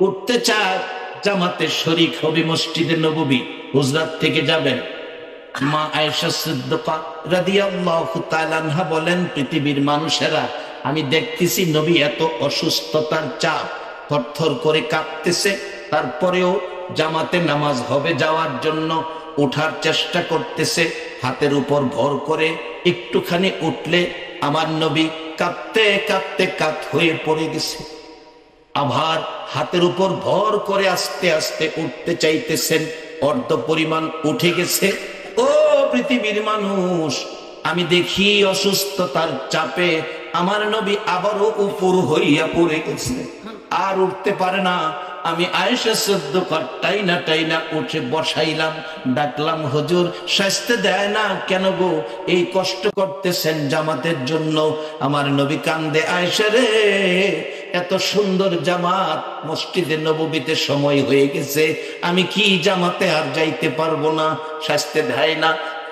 উঠতে চায়, জামাতে শরীক হবে মসজিদে নববী, হুজরাত থেকে যাবেন। মা আয়েশা সিদ্দিকা রাদিয়াল্লাহু তাআলা আনহা বলেন, পৃথিবীর মানুষেরা আমি দেখতেছি নবী এত অসুস্থতার চাপ, থরথর করে কাঁপতেছে, তারপরেও জামাতে নামাজ হবে যাওয়ার জন্য ওঠার চেষ্টা করতেছে, হাতের উপর ভর করে। একটুখানি উঠলে আমার নবী কাঁপতে কাঁপতে কাত হয়ে পড়ে গেছে। আবার হাতের উপর ভর করে আস্তে আস্তে উঠতে চাইতেছেন, অর্ধ পরিমাণ উঠে গেছে। ও পৃথিবীর মানুষ, আমি দেখি অসুস্থতার চাপে আমার নবী আবারও উপর হইয়া পড়ে গেছে, আর উঠতে পারে না। আমি আয়েশা সিদ্দিকা টাইনা টাইনা উঠে বসাইলাম, ডাকলাম হুজুর শাস্তি দেয় না কেন গো, এই কষ্ট করতেছেন জামাতের জন্য। আমার নবী কান্দে, আয়েশা রে এত সুন্দর জামাত, মসজিদে নববীতে সময় হয়ে গেছে, আমি কি জামাতে আর যাইতে পারবো না, শাস্তি দেয় না।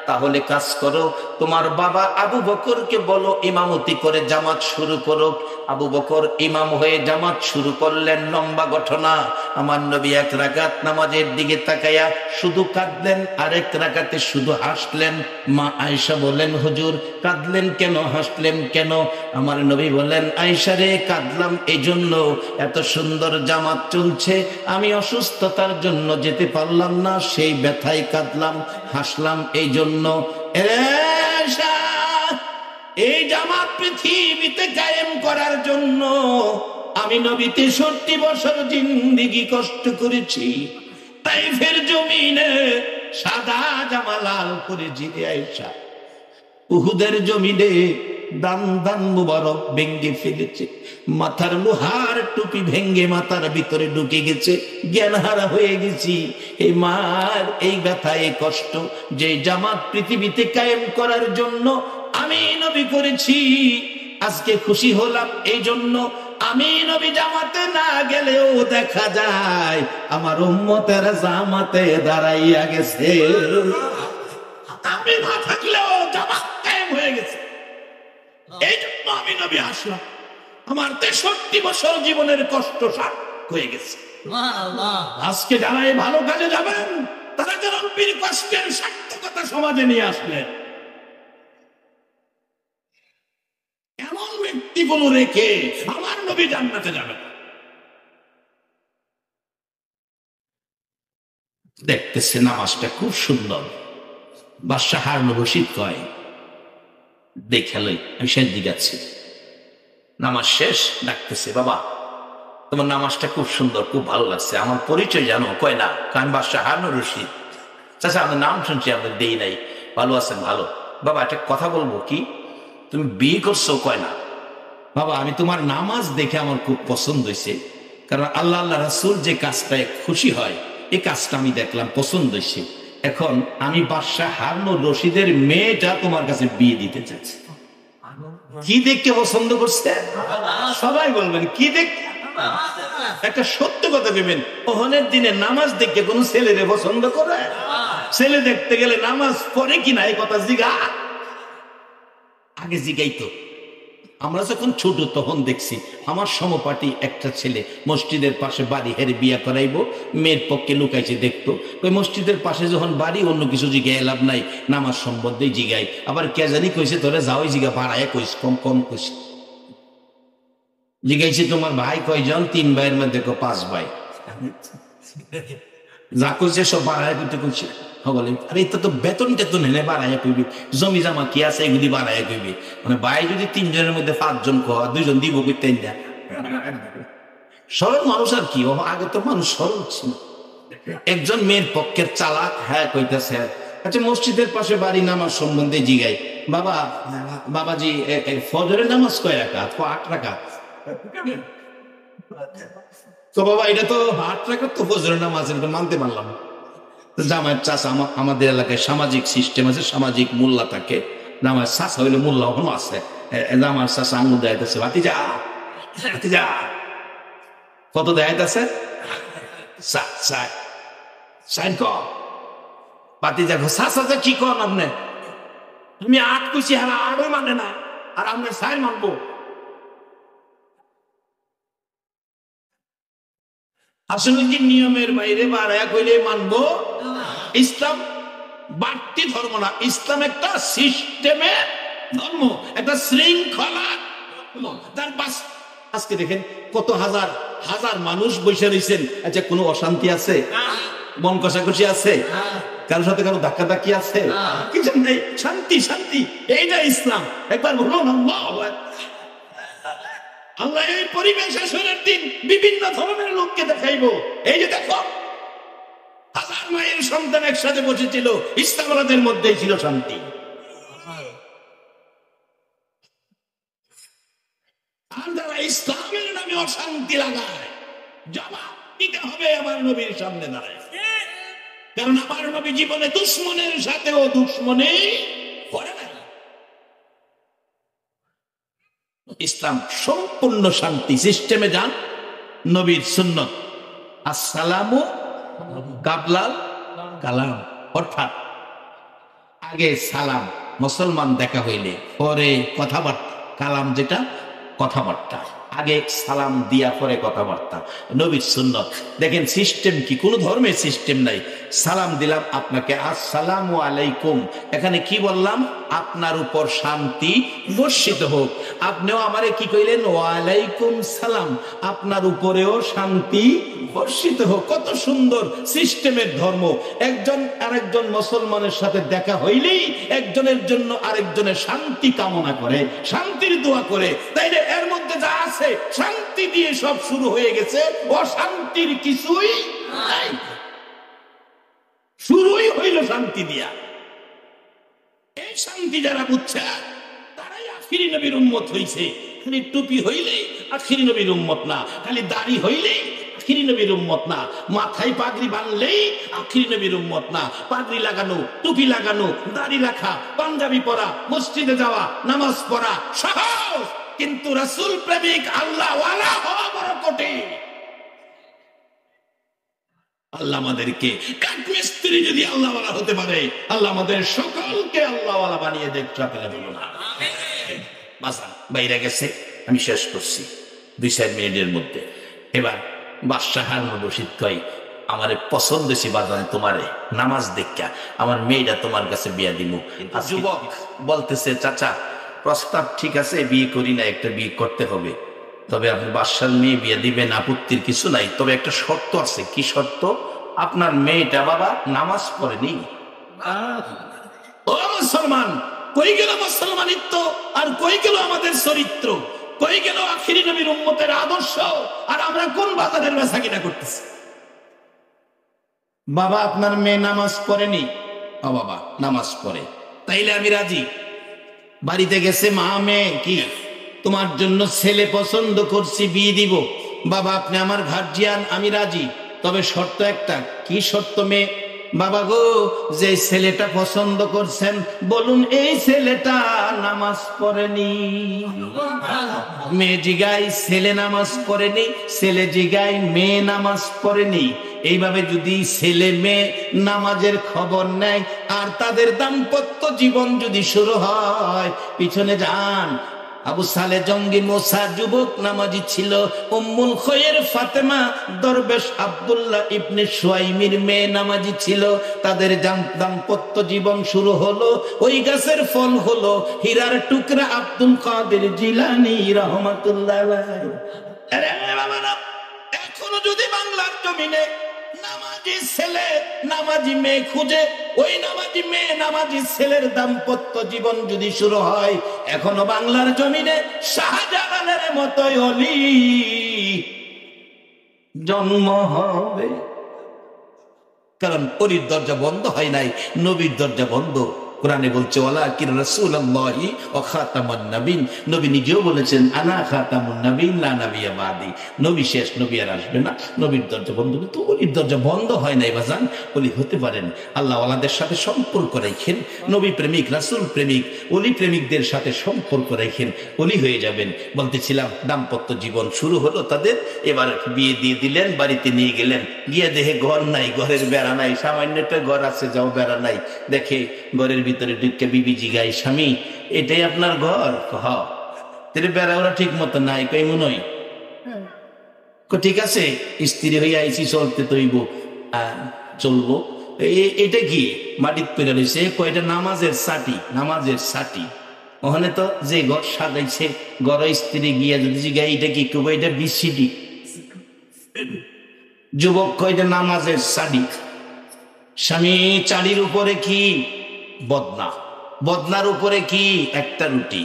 তাহলে কাজ করো, তোমার বাবা আবু বকরকে বলো ইমামতি করে জামাত শুরু করো। আবু বকর ইমাম হয়ে জামাত শুরু করলেন। লম্বা ঘটনা। আমার নবী এক রাকাত নামাজের দিকে তাকায়া শুধু কাঁদলেন, আরেক রাকাতে শুধু হাসলেন। মা আয়েশা বলেন, হুজুর কাঁদলেন কেন, হাসলেন কেন? আমার নবী বলেন, আয়েশা রে, কাঁদলাম এই জন্য, এত সুন্দর জামাত চলছে, আমি অসুস্থতার জন্য যেতে পারলাম না, সেই ব্যথায় কাঁদলাম। হাসলাম এই জন্য। এই জামাত পৃথিবীতে কায়েম করার জন্য আমি নবী 63 বছর জিন্দেগি কষ্ট করেছি। তাইফের জমিনে সাদা জামা লাল করেছি আয়েশা। উহুদের জমিনে দান দান মুবারক ভেঙ্গে ফেলেছে, মাথার লোহার টুপি ভেঙ্গে মাথার ভিতরে ঢুকে গেছে, জ্ঞান হারা হয়ে গেছি। এই মার এই ব্যথা, এই কষ্ট, যে জামাত পৃথিবীতে কায়েম করার জন্য আমি নবী করেছি, আজকে খুশি হলাম এই জন্য। আমি নবী জামাতে না গেলেও দেখা যায় আমার উম্মতেরা জামাতে দাঁড়াইয়া গেছে। আমি না থাকলেও জামাত কায়েম হয়ে গেছে, এই জন্য আমি নবী আসলাম। আমার 63 বছর জীবনের কষ্ট সার্থক হয়ে গেছে। আজকে যারা এই ভালো কাজে যাবেন, তারা যেন নবীর কষ্টের সার্থকতা সমাজে নিয়ে আসলেন। এমন ব্যক্তিগুলো রেখে আমার নবী জান্নাতে যাবেন। দেখতেছে নামাজটা খুব সুন্দর। বাদশাহ হারুন রশিদ কয়, দেখালই আমি শেষ দিকে আছি, নামাজ শেষ, ডাকতেছে, বাবা তোমার নামাজটা খুব সুন্দর, খুব ভালো লাগছে, আমার পরিচয় জানো? কয় না। আমি বাদশাহ হারুন রশিদ। চাচা আপনার নাম শুনছি, আপনার দেই নাই, ভালো আছেন? ভালো। বাবা একটা কথা বলবো, কি তুমি বিয়ে করছো? কয় না। বাবা আমি তোমার নামাজ দেখে আমার খুব পছন্দ হয়েছে, কারণ আল্লাহ আল্লাহ রাসূল যে কাজটায় খুশি হয় এই কাজটা আমি দেখলাম, পছন্দ হয়েছে। এখন আমি বাদশাহ হারুন রশিদের মেয়েটা তোমার কাছে বিয়ে দিতে চাচ্ছি। কি দেখতে পছন্দ করছে? সবাই বলবেন কি দেখতে। একটা সত্য কথা ভেবেন, ওহনের দিনে নামাজ দেখতে কোন ছেলেরে পছন্দ করে? ছেলে দেখতে গেলে নামাজ পড়ে কিনা এই কথা জিগা, আগে জিগাইতো। আমরা যখন ছোট তখন দেখছি আমার সমপাটি একটা ছেলে মসজিদের পাশে বাড়ি, হেরে বিয়া করাইবো, মেয়ের পক্ষে লুকাইছে দেখতো। ওই মসজিদের পাশে যখন বাড়ি, অন্য কিছু জিগাই লাভ নাই, নামাজ সম্বন্ধে জিগাই। আবার কে জানি কইছে, তোরা যাওই জিগা, বাড়ায় কইস, কম কম কইস। জিগাইছে তোমার ভাই কয়জন? 3 ভাইয়ের মধ্যে 5 ভাই। যা কইছে সব বাড়ায় কইতে কইছে। বলে আরে এটা তো বেতন টেতন এনে বাড়াইয়া কইবি, জমি জামা কি আছে এগুলি বাড়াইয়া কইবি। মানে ভাই যদি 3 জনের মধ্যে 5 জন কয়, 2 জন দিব কইতেন না। সরল মানুষ আর কি, আগে তো মানুষ সরল ছিল। একজন মেয়ের পক্ষের চালাক, হ্যাঁ কইতেছে, আচ্ছা মসজিদের পাশে বাড়ি, নামাজ সম্বন্ধে জিগাই। বাবা বাবাজি ফজরের নামাজ কয় রাকাত? 8 রাকাত। তো বাবা এটা তো 8 রাকাত তো ফজরের নামাজ, এটা মানতে পারলাম। জামাইয়ের চাষা, আমাদের এলাকায় সামাজিক সিস্টেম আছে, সামাজিক মোল্লা থাকে। জামাইয়ের চাষা হইলে মোল্লা এখনো আছে। জামাইয়ের চাষা আঙুল দেখাইতেছে, ভাতিজা ভাতিজা কত দেখাইতেছে? ভাতিজা চাষা কি কন আপনি? তুমি 8 কইছি, হ্যাঁ 8ও মানে না, আর আমরা 4 মানবো। আসলে কি নিয়মের বাইরে বাড়ায়া কইলে মানবো? ইসলাম বাড়তি ধর্ম না, ইসলাম একটা সিস্টেমের ধর্ম, একটা শৃঙ্খলা। তার আজকে দেখেন কত হাজার হাজার মানুষ বসে রয়েছেন। আচ্ছা কোনো অশান্তি আছে? মন কষাকষি আছে? কারোর সাথে কারো ধাক্কা ধাক্কি আছে? কিছু নেই, শান্তি শান্তি। এইটা ইসলাম। একবার বলুন আল্লাহ এই পরিবেশ আসরের দিন বিভিন্ন ধরনের লোককে দেখাইবো। এই যে দেখো, 1000 মায়ের সন্তান একসাথে বসেছিল, ইসলামীদের মধ্যেই ছিল শান্তি। আর যারা ইসলামের নামে অশান্তি লাগায়, জবাব দিতে হবে আমার নবীর সামনে দাঁড়ায়। কারণ আমার নবী জীবনে দুশ্মনের সাথেও দুশ্মনী করে নাই। ইসলাম সম্পূর্ণ শান্তি সিস্টেমে যান। নবীর সুন্নত আসসালামু কাবলাল কালাম, অর্থাৎ আগে সালাম, মুসলমান দেখা হইলে পরে কথাবার্তা, কালাম যেটা কথাবার্তা, আগে সালাম দিয়া পরে কথাবার্তা, নবীর সুন্নত। দেখেন সিস্টেম কি, কোন ধর্মের সিস্টেম নাই। সালাম দিলাম আপনাকে, আসসালামু আলাইকুম, এখানে কি বললাম? আপনার উপর শান্তি বর্ষিত হোক। আপনিও আমারে কি কইলেন? ওয়ালাইকুম সালাম, আপনার উপরেও শান্তি বর্ষিত হোক। কত সুন্দর সিস্টেমের ধর্ম। একজন আরেকজন মুসলমানের সাথে দেখা হইলেই একজনের জন্য আরেকজনের শান্তি কামনা করে, শান্তির দোয়া করে। তাইলে এর মধ্যে যা আছে শান্তি দিয়ে সব শুরু হয়ে গেছে, অশান্তির কিছুই নাই, শুরুই হইল শান্তি দিয়া। এই শান্তি যারা বুঝছে তারাই আখিরি নবীর উম্মত হইছে। খালি টুপি হইলে আখিরি নবীর উম্মত না, খালি দাড়ি হইলে আখিরি নবীর উম্মত না, মাথায় পাগড়ি বাঁধলেই আখিরি নবীর উম্মত না। পাগড়ি লাগানো, টুপি লাগানো, দাড়ি রাখা, পাঞ্জাবি পরা, মসজিদে যাওয়া, নামাজ পড়া সহজ, কিন্তু রাসূল প্রেমিক আল্লাহ ওয়ালা হওয়া বড় কঠিন। আল্লাহ আমাদেরকে কাঠমিস্ত্রি যদি আল্লাহ ওয়ালা হতে পারে, আল্লাহ আমাদের সকলকে আল্লাহ ওয়ালা বানিয়ে দেখ। বলুন বাসান বাইরে গেছে, আমি শেষ করছি 2-4 মিনিটের মধ্যে। এবার বাদশাহ হারুন রশিদ কয়, আমারে পছন্দ হয়েছে বাজানে তোমারে, নামাজ দেখা আমার মেয়েটা তোমার কাছে বিয়া দিব। যুবক বলতেছে, চাচা প্রস্তাব ঠিক আছে, বিয়ে করি না, একটা বিয়ে করতে হবে, তবে আপনি বাদশার মেয়ে বিয়ে দিবেন, আপত্তির কিছু নাই, তবে একটা শর্ত আছে। কি শর্ত? আপনার মেয়েটা বাবা নামাজ পড়েনি। ও মুসলমান, কই গেল মুসলমানিত্ব, আর কই গেল আমাদের চরিত্র, কই গেল আখিরি নবীর উম্মতের আদর্শ? আর আমরা কোন বাজারের বেচা কিনা করতেছি? বাবা আপনার মেয়ে নামাজ পড়েনি। ও বাবা নামাজ পড়ে, তাইলে আমি রাজি। বাড়িতে গেছে মা, মেয়ে কি তোমার জন্য ছেলে পছন্দ করছি, বিয়ে দিব। বাবা আপনি আমার গার্জিয়ান, আমি রাজি, তবে শর্ত একটা। কি শর্ত? মেয়ে, বাবা গো যে ছেলেটা পছন্দ করছেন বলুন এই ছেলেটা নামাজ পড়েনি। মেয়ে জিগাই ছেলে নামাজ পড়েনি, ছেলে জিগাই মেয়ে নামাজ পড়েনি। এইভাবে যদি ছেলে মেয়ে নামাজের খবর নেয় আর তাদের দাম্পত্য জীবন যদি শুরু হয়, পিছনে যান। আবু সালে জঙ্গি মোসা যুবক নামাজি ছিল, উম্মুল খৈর ফাতেমা দরবেশ আব্দুল্লাহ ইবনে সুয়াইমির মেয়ে নামাজি ছিল। তাদের দাম্পত্য জীবন শুরু হলো, ওই গাছের ফল হলো হীরার টুকরা আব্দুল কাদের জিলানী রাহমাতুল্লাহ আলাইহি। আরে বাবা, এখনো যদি বাংলার জমিনে নামাজি ছেলে নামাজি মেয়ে খুঁজে, ওই নামাজি মেয়ে নামাজি ছেলের দাম্পত্য জীবন যদি শুরু হয়, এখনো বাংলার জমিনে শাহজালালের মতো অলি জন্ম হবে। কারণ অলির দরজা বন্ধ হয় নাই, নবীর দরজা বন্ধ। কোরআনে বলছে ওয়ালাকিন রাসূলুল্লাহি ওয়া খাতামুন নবীন, নবী নিজেও বলেছেন আনা খাতামুন নবীন লা নবিয়্যা বাদি, নবী শেষ, নবী আর আসবে না, নবীর দরজা বন্ধ। তো ওলির দরজা বন্ধ হয় নাই বাজান, ওলি হতে পারেন। আল্লাহ ওয়ালাদের সাথে সম্পর্ক রাখেন, নবী প্রেমিক রাসূল প্রেমিক ওলি প্রেমিকদের সাথে সম্পর্ক রাখেন, ওলি হয়ে যাবেন। বলতেছিলাম দাম্পত্য জীবন শুরু হলো তাদের, এবার বিয়ে দিয়ে দিলেন, বাড়িতে নিয়ে গেলেন, গিয়ে দেখে ঘর নাই, ঘরের বেড়া নাই, সামান্য একটা ঘর আছে যাও বেড়া নাই। দেখে ঘরের ভিতরে ঢুকে বিবি জিগায়, স্বামী এটাই আপনার ঘর? বেড়া ওরা ঠিক মতো নাই, কই মনে হয় ঠিক আছে, স্ত্রী হয়ে আইসি, চলতে তৈব, চলবো। এটা কি মাটির পেরে রয়েছে? কয়টা নামাজের সাটি, নামাজের সাটি। ওখানে তো যে ঘর সাজাইছে, ঘর স্ত্রী গিয়া যদি জিগায় এটা কি কেউ, এটা বিসিডি। যুবক কয়টা নামাজের সাডি। স্বামী চারির উপরে কি? বদনা। বদনার উপরে কি? একটা রুটি।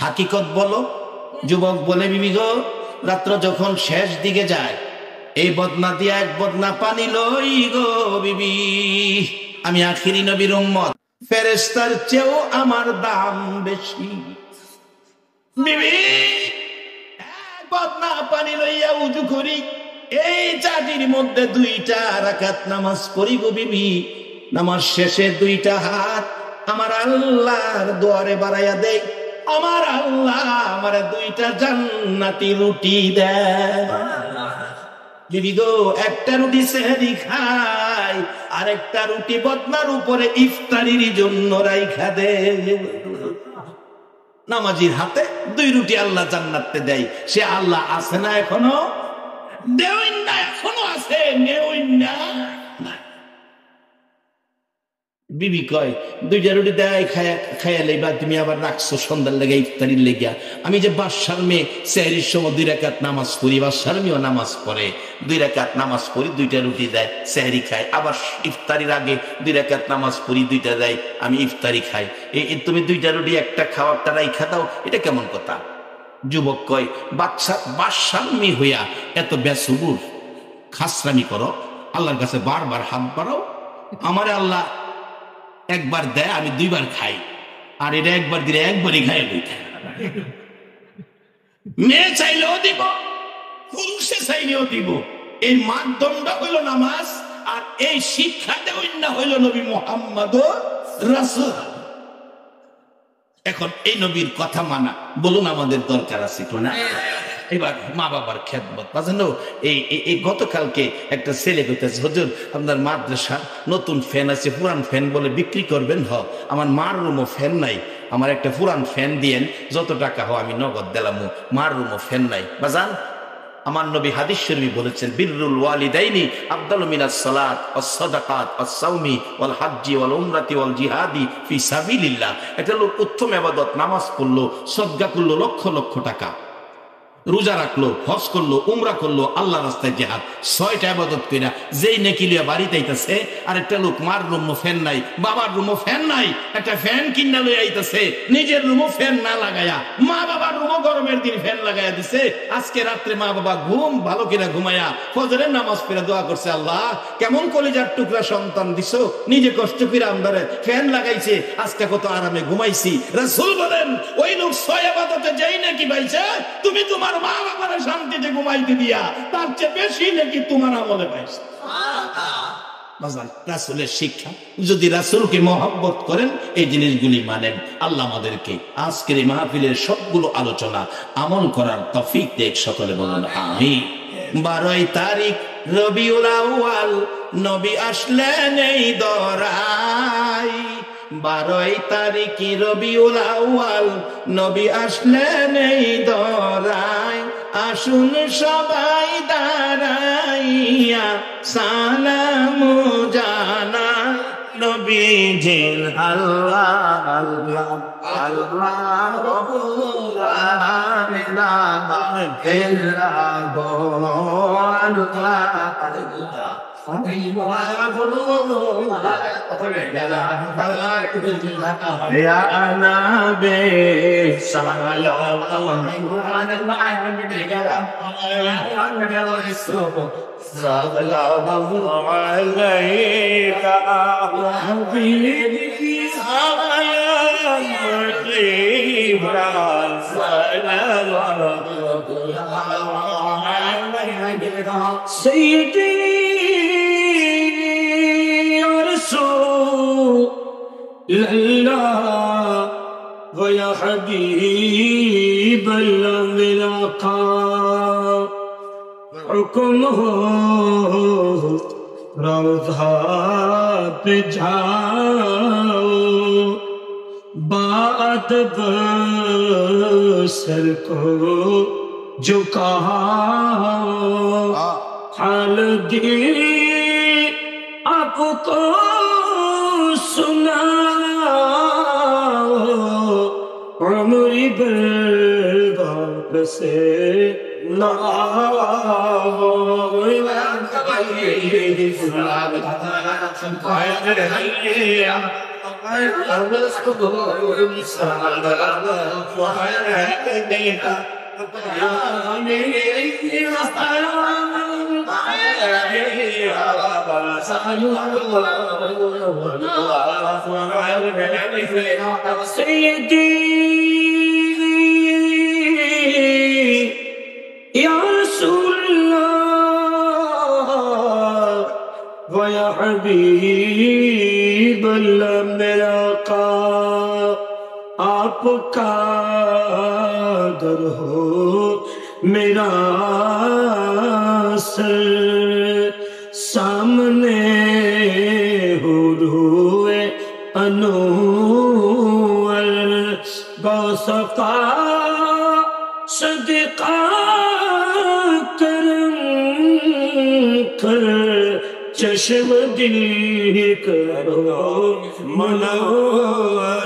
হাকিকত বলো। যুবক বলে, বিবি গো রাত্র যখন শেষ দিকে যায়, এই বদনা দিয়া এক বদনা পানি লই গো বিবি, আমি আখিরি নবীর উম্মত, ফেরেশতার চেয়েও আমার দাম বেশি। বিবি বদনা পানি লইয়া উজু করি, এই চাটির মধ্যে 2টা রাকাত নামাজ পড়ি গো বিবি। নামাজ শেষে 2টা হাত আমার আল্লাহর দুয়ারে বাড়াইয়া দেয়, আমার আল্লাহ আমার 2টা জান্নাতি রুটি দেয়। বিবি গো একটা রুটি সেহরি খাই, নাই, আরেকটা রুটি বদনার উপরে ইফতারির জন্য রাইখা দে। নামাজির হাতে 2 রুটি আল্লাহ জান্নাতে দেয়। সে আল্লাহ আছে না এখনো? দেওইন না, এখনো আছে, নেওইন না। বিবি কয় 2টা রুটি দেয় খায়া লইবা, তুমি আবার রাখছো সন্ধ্যার লেগে ইফতারির লেগিয়া। আমি যে বাদশার মেয়ে সেহরির সময় 2 রাকাত নামাজ পড়ি, বাদশার মেয়েও নামাজ পড়ে, 2 রাকাত নামাজ পড়ি, 2টা রুটি দেয়, সেহরি খায়। আবার ইফতারির আগে 2 রাকাত নামাজ পড়ি, 2টা দেয়, আমি ইফতারি খাই। তুমি 2টা রুটি একটা খাওয়ারটা রাইখা দাও, এটা কেমন কথা? যুবক কয় বাদশার মেয়ে হইয়া এত বেসুবুর খাসরামি করো, আল্লাহর কাছে বারবার হাত বাড়াও। আমারে আল্লাহ একবার দেয়, আমি 2বার খাই, আর এটা একবার দিলে একবারই খাই। মেয়ে চাইলেও দিব, পুরুষে চাইলেও দিব। এই মাধ্যমটা হইল নামাজ, আর এই শিক্ষা দেওয়া হইল নবী মুহাম্মদ রাসূল। এখন এই নবীর কথা মানা, বলুন আমাদের দরকার আছে কিনা? এবার মা বাবার খেদমত বাজানো। এই গতকালকে একটা ছেলে কইতেছে, হুজুর আপনার মাদ্রাসা নতুন ফ্যান আছে, পুরান ফ্যান বলে বিক্রি করবেন। আমার মার রুমও ফ্যান নাই, আমার একটা পুরান ফ্যান দিয়েন, যত টাকা হয় আমি নগদ দিলাম। মার রুমও ফ্যান নাই। বাজান, আমার নবী হাদিস শরীফে বলেছেন, বিররুল ওয়ালিদাইনি আফদালু মিনাস সালাত ওয়াস সাদাকাত ওয়াস সাওমি ওয়াল হজ্জি ওয়াল উমরাতি ওয়াল জিহাদি ফি সাবিলিল্লাহ। এটা হলো উত্তম ইবাদত। নামাজ পড়লো, সদকা করলো, লক্ষ লক্ষ টাকা, রোজা রাখলো, হজ করলো, উমরা করলো, আল্লাহ রাস্তায় জিহাদ, 6টা ইবাদত কইরা যেই নেকি লিয়া বাড়িতে আইতাছে, আর একটা লোক মার রুমও ফ্যান নাই, বাবার রুমও ফ্যান নাই, একটা ফ্যান কিনা লই আইতাছে, নিজের রুমও ফ্যান না লাগায়া, মা বাবার রুমও গরমের দিন ফ্যান লাগাইয়া দিছে। আজকে রাত্রে মা বাবা ঘুম ভালো কিনা ঘুমায়া ফজরের নামাজ পড়ে দোয়া করছে, আল্লাহ কেমন কলিজার টুকরা সন্তান দিছো, নিজে কষ্ট করে আমদারে ফ্যান লাগাইছে, আজকে কত আরামে ঘুমাইছি। রাসূল বলেন, ওই লোক 6 ইবাদতে যেই নাকি পাইছে, তুমি তোমার মা বাবার শান্তিতে ঘুমাইতে দিয়া তার চেয়ে বেশি নাকি তোমার আমলে পাইছে। রাসূলের শিক্ষা, যদি রাসূলকে মহব্বত করেন, এই জিনিসগুলি মানেন, আল্লাহ আমাদেরকে আজকের এই মাহফিলের সবগুলো আলোচনা আমল করার তৌফিক দেখ। সকলে বলুন আমিন। 12 তারিখ রবিউল আউয়াল, নবী আসলেন এই দরাই। 12 তারিখ রবিউল আউয়াল, নবী আসলেন এই দরাই। আসুন সবাই দাঁড়াইয়া সালাম জানাই নবীজির। আল্লাহ আল্লাহ আল্লাহ يا نبي سلام عليك حبيبي سيدي يا رسول الله ويا حبيب الملقى حكمه روضہ پہ جاؤ بادب سر کو جھکاؤ حال دل آپ کو سناؤ عمری برباد سے या रसूलल्लाह व या हबीब अल्लाह मेरा का आपका दर हो मेरा सर सामने انور گوسقا صدقہ کرم کر چشم دل کرو منور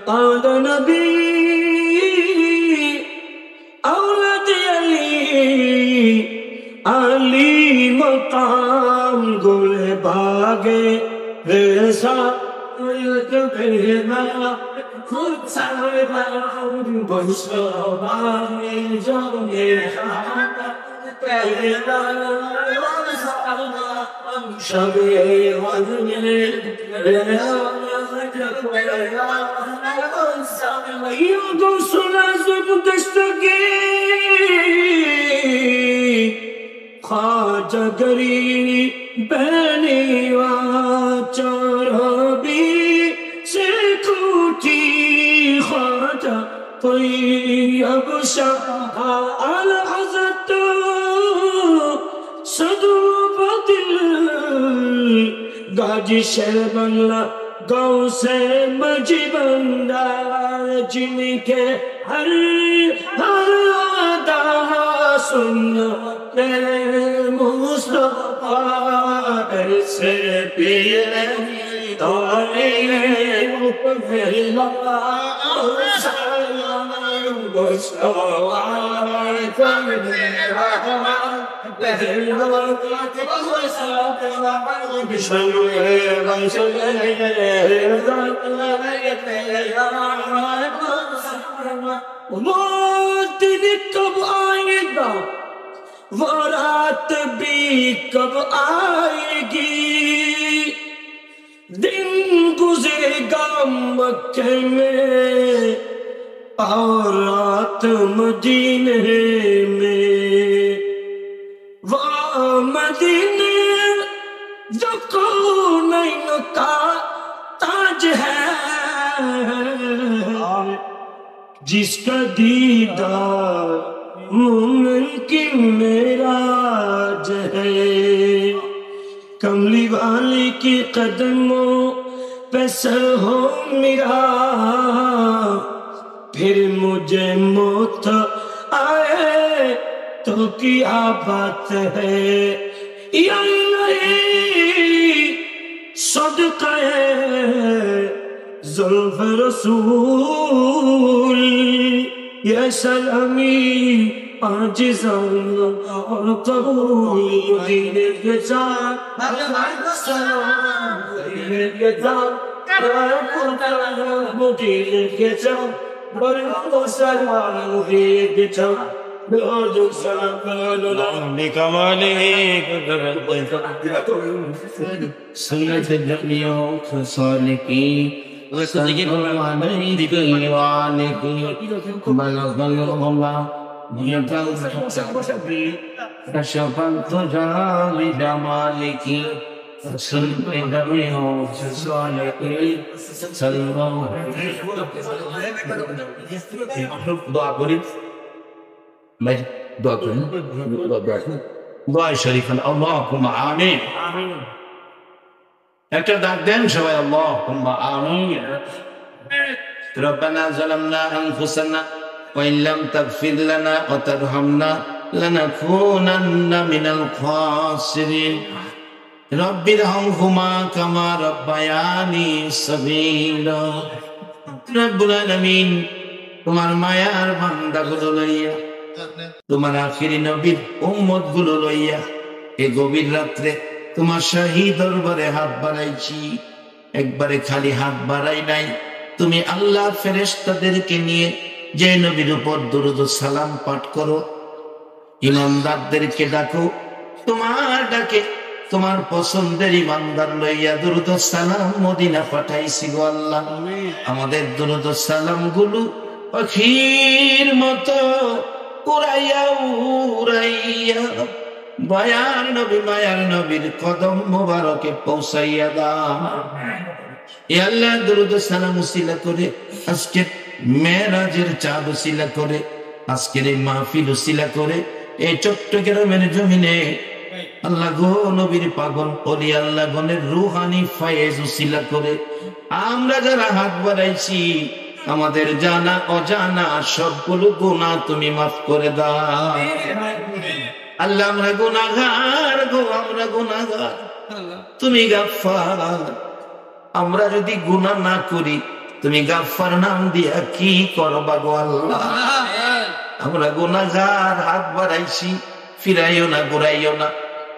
قال نبی اولاد علی مقام گل باغ رضا خود سربم بشربانی جانے شب یوں سنا زبدست کی خواجہ گری بینی چرابی سے کھوٹی خواجہ طیب شاہ الحضرت صدو بدل گاجی شہر بنگلہ گاؤں سے مجھے بندہ جن کے ہر ادا سنتے مصطفیٰ سے پیے وہ دن کب آئے گا وہ رات بھی کب آئے گی دن گزرے گا مکے میں اور رات مدینے میں وہ مدینے جو کونین کا تاج ہے جس کا دیدار مومن کی معراج ہے کملی والی کی قدموں پہ سر ہو میرا پھر مجھے موت آئے تو کیا بات ہے یا الہی صدقہ زلف رسول یا سلامی عاجزان اور قبول دین کے ساتھ دین کے ساتھ دین کے ساتھ برکت سلام دین کے ساتھ سنت جمعیوں خسال کی وسلم دیوان کی بلغ اللہ کشفت جام جمال کی سنت جمعیوں خسال کی سلام دعا کریں میں دعا کریں دعا شریف اللہم آمین একটা ডাক দেন সবাই আল্লাহুম্মা আমিন রব্বানা যালামনা আনফুসানা ওয়া ইল্লাম তাগফির লানা ওয়া তারহামনা লানাকুনান্না মিনাল খাসিরিন রব্বিরহামহুমা কামা রাব্বায়ানি সাগীরা রব্বুল আলামিন তোমার মায়ার বান্দাগুলো লইয়া তোমার আখিরি নবীর উম্মতগুলো লইয়া এই গভীর রাত্রে তোমার শাহী দরবারে হাত বাড়াইছি একবারে খালি হাত বাড়াই নাই তুমি আল্লাহ ফেরেশতাদেরকে নিয়ে যে নবীর উপর দুরূদ ও সালাম পাঠ করো ইমানদারদেরকে ডাকো তোমার ডাকে তোমার পছন্দের ইমানদার লইয়া দুরূদ ও সালাম মদিনা পাঠাইছি গো আল্লাহ আমাদের দুরূদ ও সালাম গুলো পাখির মতো উড়াইয়া উড়াইয়া দয়ার নবী মায়ার নবীর কদম মোবারকে পৌঁছাইয়া দাও। এ আল্লাহ দরুদ সালাম উসিলা করে আজকের মেরাজের চাঁদ উসিলা করে আজকের এই মাহফিল উসিলা করে এই চট্টগ্রামের জমিনে আল্লাহ গো নবীর পাগল ওলি আল্লাহ গণের রুহানি ফায়েজ উসিলা করে আমরা যারা হাত বাড়াইছি আমাদের জানা অজানা সবগুলো গুনাহ তুমি মাফ করে দাও। আল্লাহ আমরা গুনাহগার গো, আমরা গুনাহগার, তুমি গাফফার। আমরা যদি গুনাহ না করি তুমি গাফফার নাম দিয়া কি করবা গো আল্লাহ। আমরা গুনাহগার, হাত বাড়াইছি, ফিরাইও না ঘুরাইও না।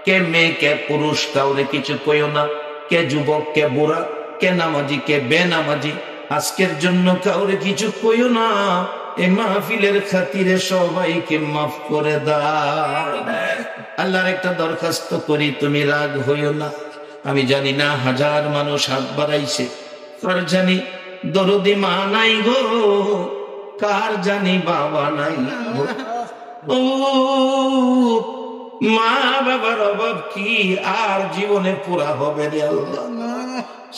কে মেয়ে কে পুরুষ কাউরে কিছু কইও না, কে যুবক কে বুড়া, কে নামাজি কে বেনামাজি, আজকের জন্য কাউরে কিছু কইও না। এই মাহফিলের খাতিরে সবাইকে মাফ করে দাও। আল্লাহর একটা দরখাস্ত করি, তুমি রাগ হইও না। আমি জানি না হাজার মানুষ হাত বাড়াইছে, কার জানি দরদি মা নাই গো, কার জানি বাবা নাই গো। ও মা বাবার অভাব কি আর জীবনে পুরা হবে রে আল্লাহ।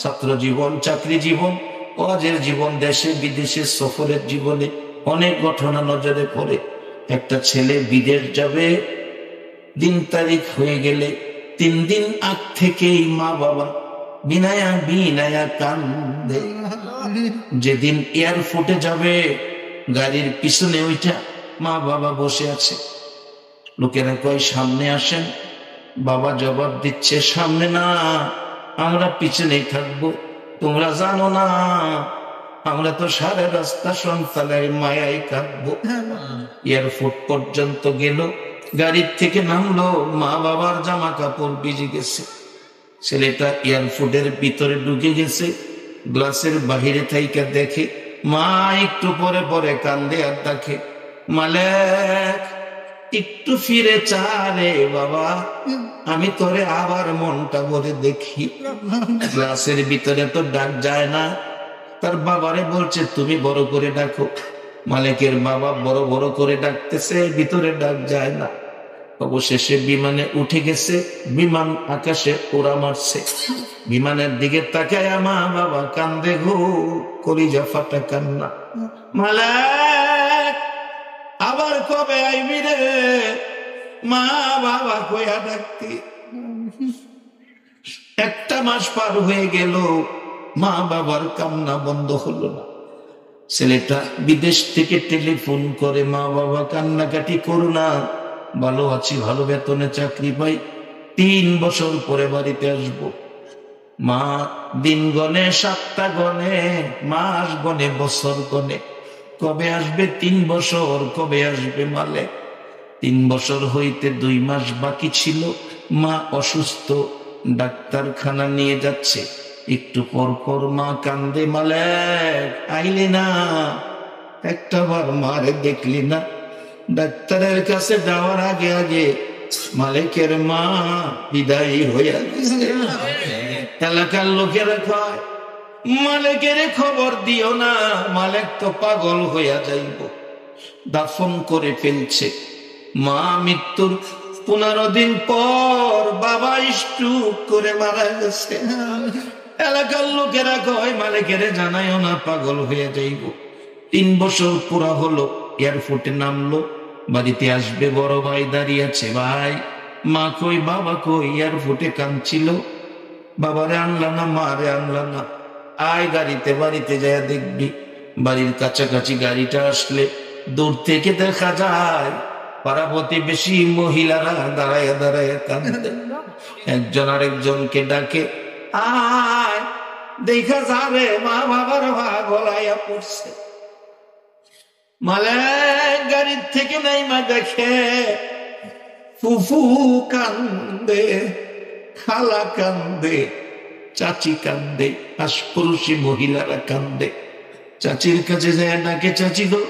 ছাত্র জীবন, চাকরি জীবন, ওয়াজের জীবন, দেশে বিদেশে সফরের জীবনে অনেক ঘটনা নজরে পড়ে। একটা ছেলে বিদেশ যাবে, দিন তারিখ হয়ে গেলে 3 দিন আগ থেকেই মা বাবা বিনায়া বিনায়া কান্দে। যেদিন এয়ারপোর্টে যাবে গাড়ির পিছনে ওইটা মা বাবা বসে আছে। লোকেরা কয় সামনে আসেন, বাবা জবাব দিচ্ছে সামনে না, আমরা পিছনেই থাকবো। তোমরা জানো না আমরা তো সারা রাস্তা সন্তানের মায়ায় কাঁদবো। এয়ারপোর্ট পর্যন্ত গেল, গাড়ির থেকে নামলো, মা বাবার জামা কাপড় ভিজে গেছে। ছেলেটা এয়ারপোর্টের ভিতরে ঢুকে গেছে, গ্লাসের বাহিরে থাইকা দেখে মা একটু পরে পরে কান্দে আর ডাকে, মালেক একটু ফিরে চা রে বাবা, আমি তোরে আবার মনটা ভরে দেখি। গ্লাসের ভিতরে তো ডাক যায় না। তার বাবারে বলছে তুমি বড় করে ডাকো। মালিকের বাবা বড় বড় করে ডাকতেছে, ভিতরে ডাক যায় না। অবশেষে বিমানে উঠে গেছে, বিমান আকাশে ওড়া মারছে। বিমানের দিকে তাকায় মা বাবা কান্দে গো, কলিজা ফাটা কান্না। মালিক আবার কবে আইবি রে, মা বাবা কইয়া ডাকতি। 1 মাস পার হয়ে গেল, মা বাবার কান্না বন্ধ হলো না। ছেলেটা বিদেশ থেকে টেলিফোন করে, মা বাবা কান্নাকাটি করো না, ভালো আছি, ভালো বেতনে চাকরি পাই, 3 বছর পরে বাড়িতে আসবো। মা দিন গনে, সপ্তাহ গনে, মাস গনে, বছর গনে, কবে আসবে 3 বছর, কবে আসবে মালে। 3 বছর হইতে 2 মাস বাকি ছিল। মা অসুস্থ, ডাক্তারখানা নিয়ে যাচ্ছে। একটু পর পর মা কান্দে, মালিক আইলি না, একটা বার মারে দেখলি না। ডাক্তারের কাছে যাওয়ার আগে আগে মালিকের মা বিদায়ী হইয়া গেছে। এলাকার লোকেরা কয় মালিকের খবর দিও না, মালিক তো পাগল হইয়া যাইব। দাফন করে ফেলছে। মা মৃত্যুর 15 দিন পর বাবা স্ট্রোক করে মারা গেছে। এলাকার লোকেরা কয় মালিকের জানাইও না, পাগল হয়ে যাইব। 3 বছর পুরা হলো, এয়ারপোর্টে নামলো, বাড়িতে আসবে, বড় ভাই দাঁড়িয়ে আছে। ভাই মা কই, বাবা কই? এয়ারপোর্টে কাঁদছিল, বাবারে আনলা না, মারে আনলা না, আয় গাড়িতে, বাড়িতে যায় দেখবি। বাড়ির কাছাকাছি গাড়িটা আসলে দূর থেকে দেখা যায় পাড়া প্রতিবেশী মহিলারা দাঁড়ায় দাঁড়ায় কাঁদে। একজন আরেকজনকে ডাকে, আয় দেখা যাবে মা বাবার ভা গলাইয়া পড়ছে। মালিক গাড়ির থেকে নাইমা দেখে ফুফু কান্দে, খালা কান্দে, চাচি কান্দে, আশপুরুষী মহিলারা কান্দে। চাচির কাছে যায় ডাকে, চাচি গো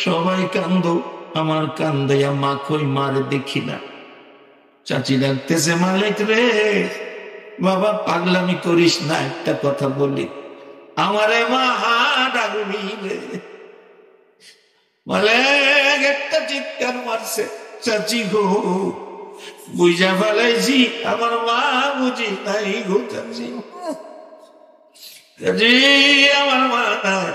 সবাই কান্দো, আমার কান্দাইয়া মা কই, মারে দেখি না। চাচি ডাকতেছে, মালিক রে বাবা পাগলামি করিস না, একটা কথা বলি, আমারে মা ডাকবি রে। মালিক একটা চিৎকার মারছে, চাচি গো বুঝা ফেলাইছি আমার মা বুঝি নাই ঘুরছি, আমার মা নাই।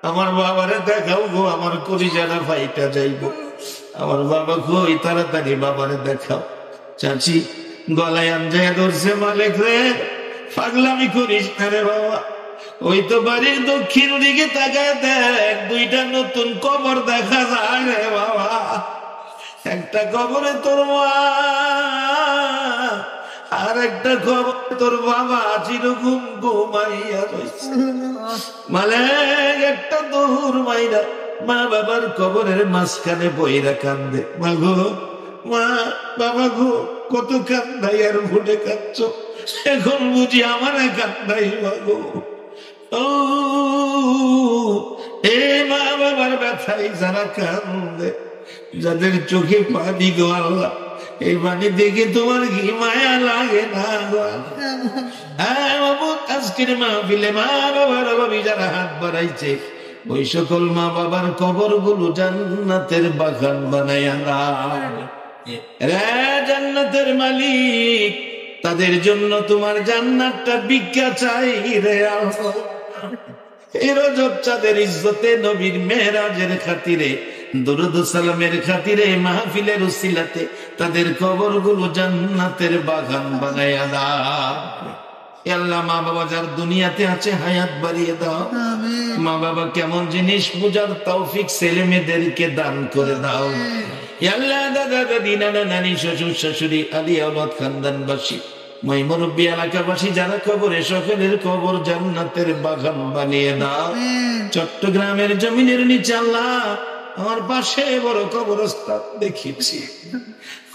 আমার বাবারে দেখাও গো, আমার কলিজাটা ফাইটা যাইব। আমার বাবা কই, তাড়াতাড়ি বাবারে দেখাও। চাচি গলায় আঞ্জায় ধরছে, মালিক রে পাগলামি করিস না রে বাবা, ওই তো বাড়ির দক্ষিণ দিকে তাকায় দেখ, দুইটা নতুন কবর দেখা যায় রে বাবা। একটা কবরে তোর মা, আর একটা কবর তোর বাবা চিরঘুম ঘুমাইয়া রয়েছে। মালিক একটা দূর মাইরা মা বাবার কবরের মাঝখানে বইরা কান্দে। মা গো, মা বাবা গো, কত কান্দাই আর ভুলে কাঁদছ, এখন বুঝি আমার কান্দাই বাগো। ও এ মা বাবার ব্যথাই যারা কান্দে, যাদের চোখে পানি গো আল্লাহ, এই পানি দেখে তোমার কি মায়া লাগে না গো? হ্যাঁ বাবু, আজকের মাহফিলে মা বাবার অভাবী যারা হাত বাড়াইছে, ওই সকল মা বাবার কবর গুলো জান্নাতের বাগান বানাইয়া দাও রে জান্নাতের মালিক। তাদের জন্য তোমার জান্নাতটা ভিক্ষা চাই রে আল্লাহ। এই রজব চাঁদের ইজ্জতে, নবীর মেরাজের খাতিরে, দুরুদ সালামের খাতিরে, মাহফিলের উসিলাতে তাদের কবর গুলো জান্নাতের বাগান বানাইয়া দাও। আল্লাহ মা বাবা যার দুনিয়াতে আছে হায়াত বাড়িয়ে দাও। মা বাবা কেমন জিনিস বুঝার তৌফিক ছেলে মেয়েদেরকে দান করে দাও। আল্লাহ দাদা দাদি নানা নানি শ্বশুর শাশুড়ি আলী আওলাদ খানদানবাসী মই মুরব্বী এলাকাবাসী যারা কবরে, সকলের কবর জান্নাতের বাগান বানিয়ে দাও। চট্টগ্রামের জমিনের নিচে আল্লাহ আমার পাশে বড় কবরস্থান দেখেছি,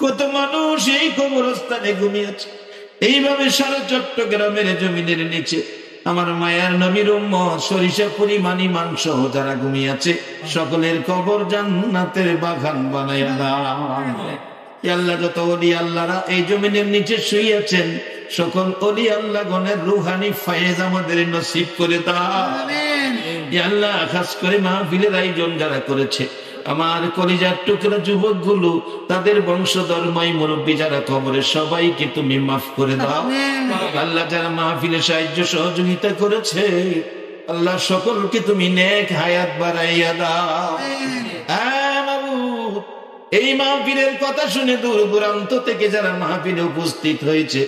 কত মানুষ এই কবরস্থানে ঘুমিয়েছে। এইভাবে সারা চট্টগ্রামের জমিনের নিচে আমার মায়ার নবীর উম্মত সরিষা পরিমাণী মাংস যারা ঘুমিয়েছে, সকলের কবর জান্নাতের বাগান বানাইয়া দাও। আল্লাহ যত ওলি আল্লাহরা এই জমিনের নিচে শুইয়াছেন, সকল ওলি আল্লাহ গণের রুহানি ফায়েজ আমাদের নসিব করে দাও। আল্লাহ খাস করে মাহফিলের আয়োজন যারা করেছে, আমার কলিজার টুকরা যুবক গুলো, তাদের বংশধর মাই মুরব্বী যারা কবরে, সবাইকে তুমি মাফ করে দাও। আল্লাহ যারা মাহফিলে সাহায্য সহযোগিতা করেছে, আল্লাহ সকলকে তুমি নেক হায়াত বাড়াইয়া দাও। এই মাহফিলের কথা শুনে দূর দূরান্ত থেকে যারা মাহফিলে উপস্থিত হয়েছে,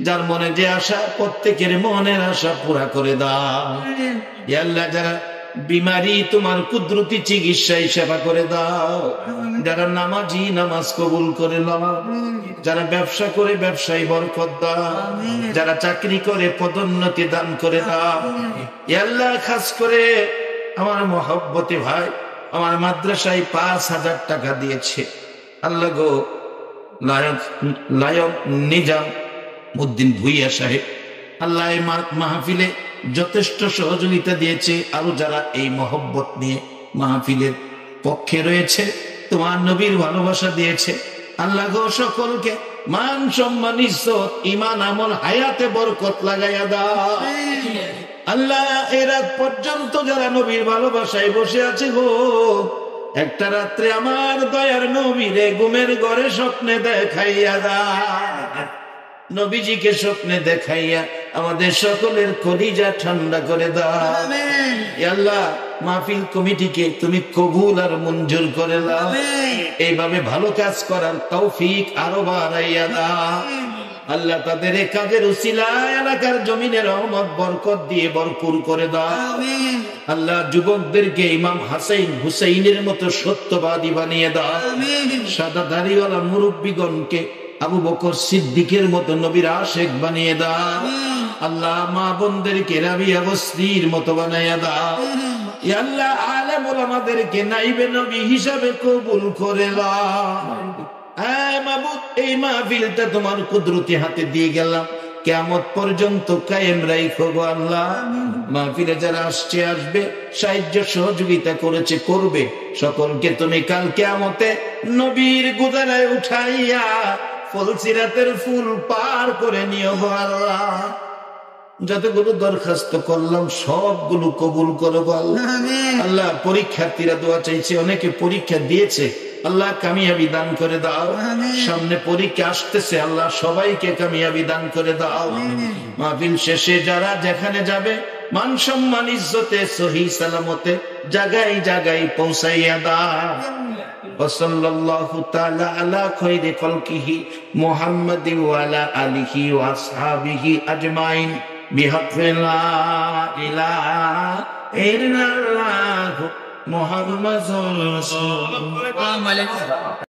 যার মনে যে আশা, প্রত্যেকের মনের আশা পুরা করে দাও। আল্লাহ যারা বিমারি, তোমার কুদরতি চিকিৎসায় সেবা করে দাও। যারা নামাজি, নামাজ কবুল করে নাও। যারা ব্যবসা করে ব্যবসায় বরকত দাও। যারা চাকরি করে পদোন্নতি দান করে দাও। আল্লাহ খাস করে আমার মহব্বতে ভাই আমার মাদ্রাসায় 5,000 টাকা দিয়েছে। আল্লাহ গো, লায়ক নিজাম উদ্দিন ভুইয়া সাহেব, আল্লাহ এই মাহফিলে যথেষ্ট সহযোগিতা দিয়েছে। আরো যারা এই মহব্বত নিয়ে মাহফিলের পক্ষে রয়েছে, তোমার নবীর ভালোবাসা দিয়েছে, আল্লাহ গো সকলকে মান সম্মান ইজ্জত ঈমান আমল হায়াতে বরকত লাগাইয়া দাও। আল্লাহ এই রাত পর্যন্ত যারা নবীর ভালোবাসায় বসে আছে গো, একটা রাত্রে আমার দয়ার নবীরে ঘুমের ঘরে স্বপ্নে দেখাইয়া দাও। নবীজিকে স্বপ্নে দেখাইয়া আমাদের সকলের কলিজা ঠান্ডা করে দাও। আল্লাহ মাহফিল কমিটিকে তুমি কবুল আর মঞ্জুর করে দাও। এইভাবে ভালো কাজ করার তৌফিক আরো বাড়াইয়া দাও। আল্লাহ তাদের এই কাজের উসিলায় এলাকার জমিনের রহমত বরকত দিয়ে ভরপুর করে দাও। আল্লাহ যুবকদেরকে ইমাম হাসাইন হুসাইনের মতো সত্যবাদী বানিয়ে দাও। সাদা দাড়িওয়ালা মুরব্বীগণকে আবু বকর সিদ্দিকের মতো নবীর আশেক বানিয়ে দাও। আল্লাহ মা বোনদেরকে রাবিয়া বসরির মতো বানাইয়া দাও। আল্লাহ আলেম ওলামাদেরকে নাইবে নবী হিসাবে কবুল করে দাও। মাবুদ, এই মাহফিলটা তোমার কুদরতি হাতে দিয়ে গেলাম, কিয়ামত পর্যন্ত কায়েম রাখো গো আল্লাহ। মাহফিলে যারা আসছে আসবে, সাহায্য সহযোগিতা করেছে করবে, সকলকে তুমি কাল কিয়ামতে নবীর গুদারায় উঠাইয়া ফুলসিরাতের ফুল পার করে নিও গো আল্লাহ। যতগুলো দরখাস্ত করলাম সবগুলো কবুল করো গো আল্লাহ। আল্লাহ পরীক্ষার্থীরা দোয়া চাইছে, অনেকে পরীক্ষা দিয়েছে, আল্লাহ কামিয়াবি দান করে দাও। সামনে পরীক্ষা আসতেছে, আল্লাহ সবাইকে কামিয়াবি দান করে দাও। মাহফিল শেষে যারা যেখানে যাবে মান সম্মান ইজ্জতে সহি সালামতে জায়গায় জায়গায় পৌঁছাইয়া দাও। ওয়াসাল্লাল্লাহু তাআলা আলা খায়রি খালকিহি মুহাম্মাদিন ওয়া আলা আলিহি ওয়া আসহাবিহি আজমাইন বিহাক্কি লা ইলাহা ইল্লাল্লাহু মুহাম্মাদুর রাসূলুল্লাহ।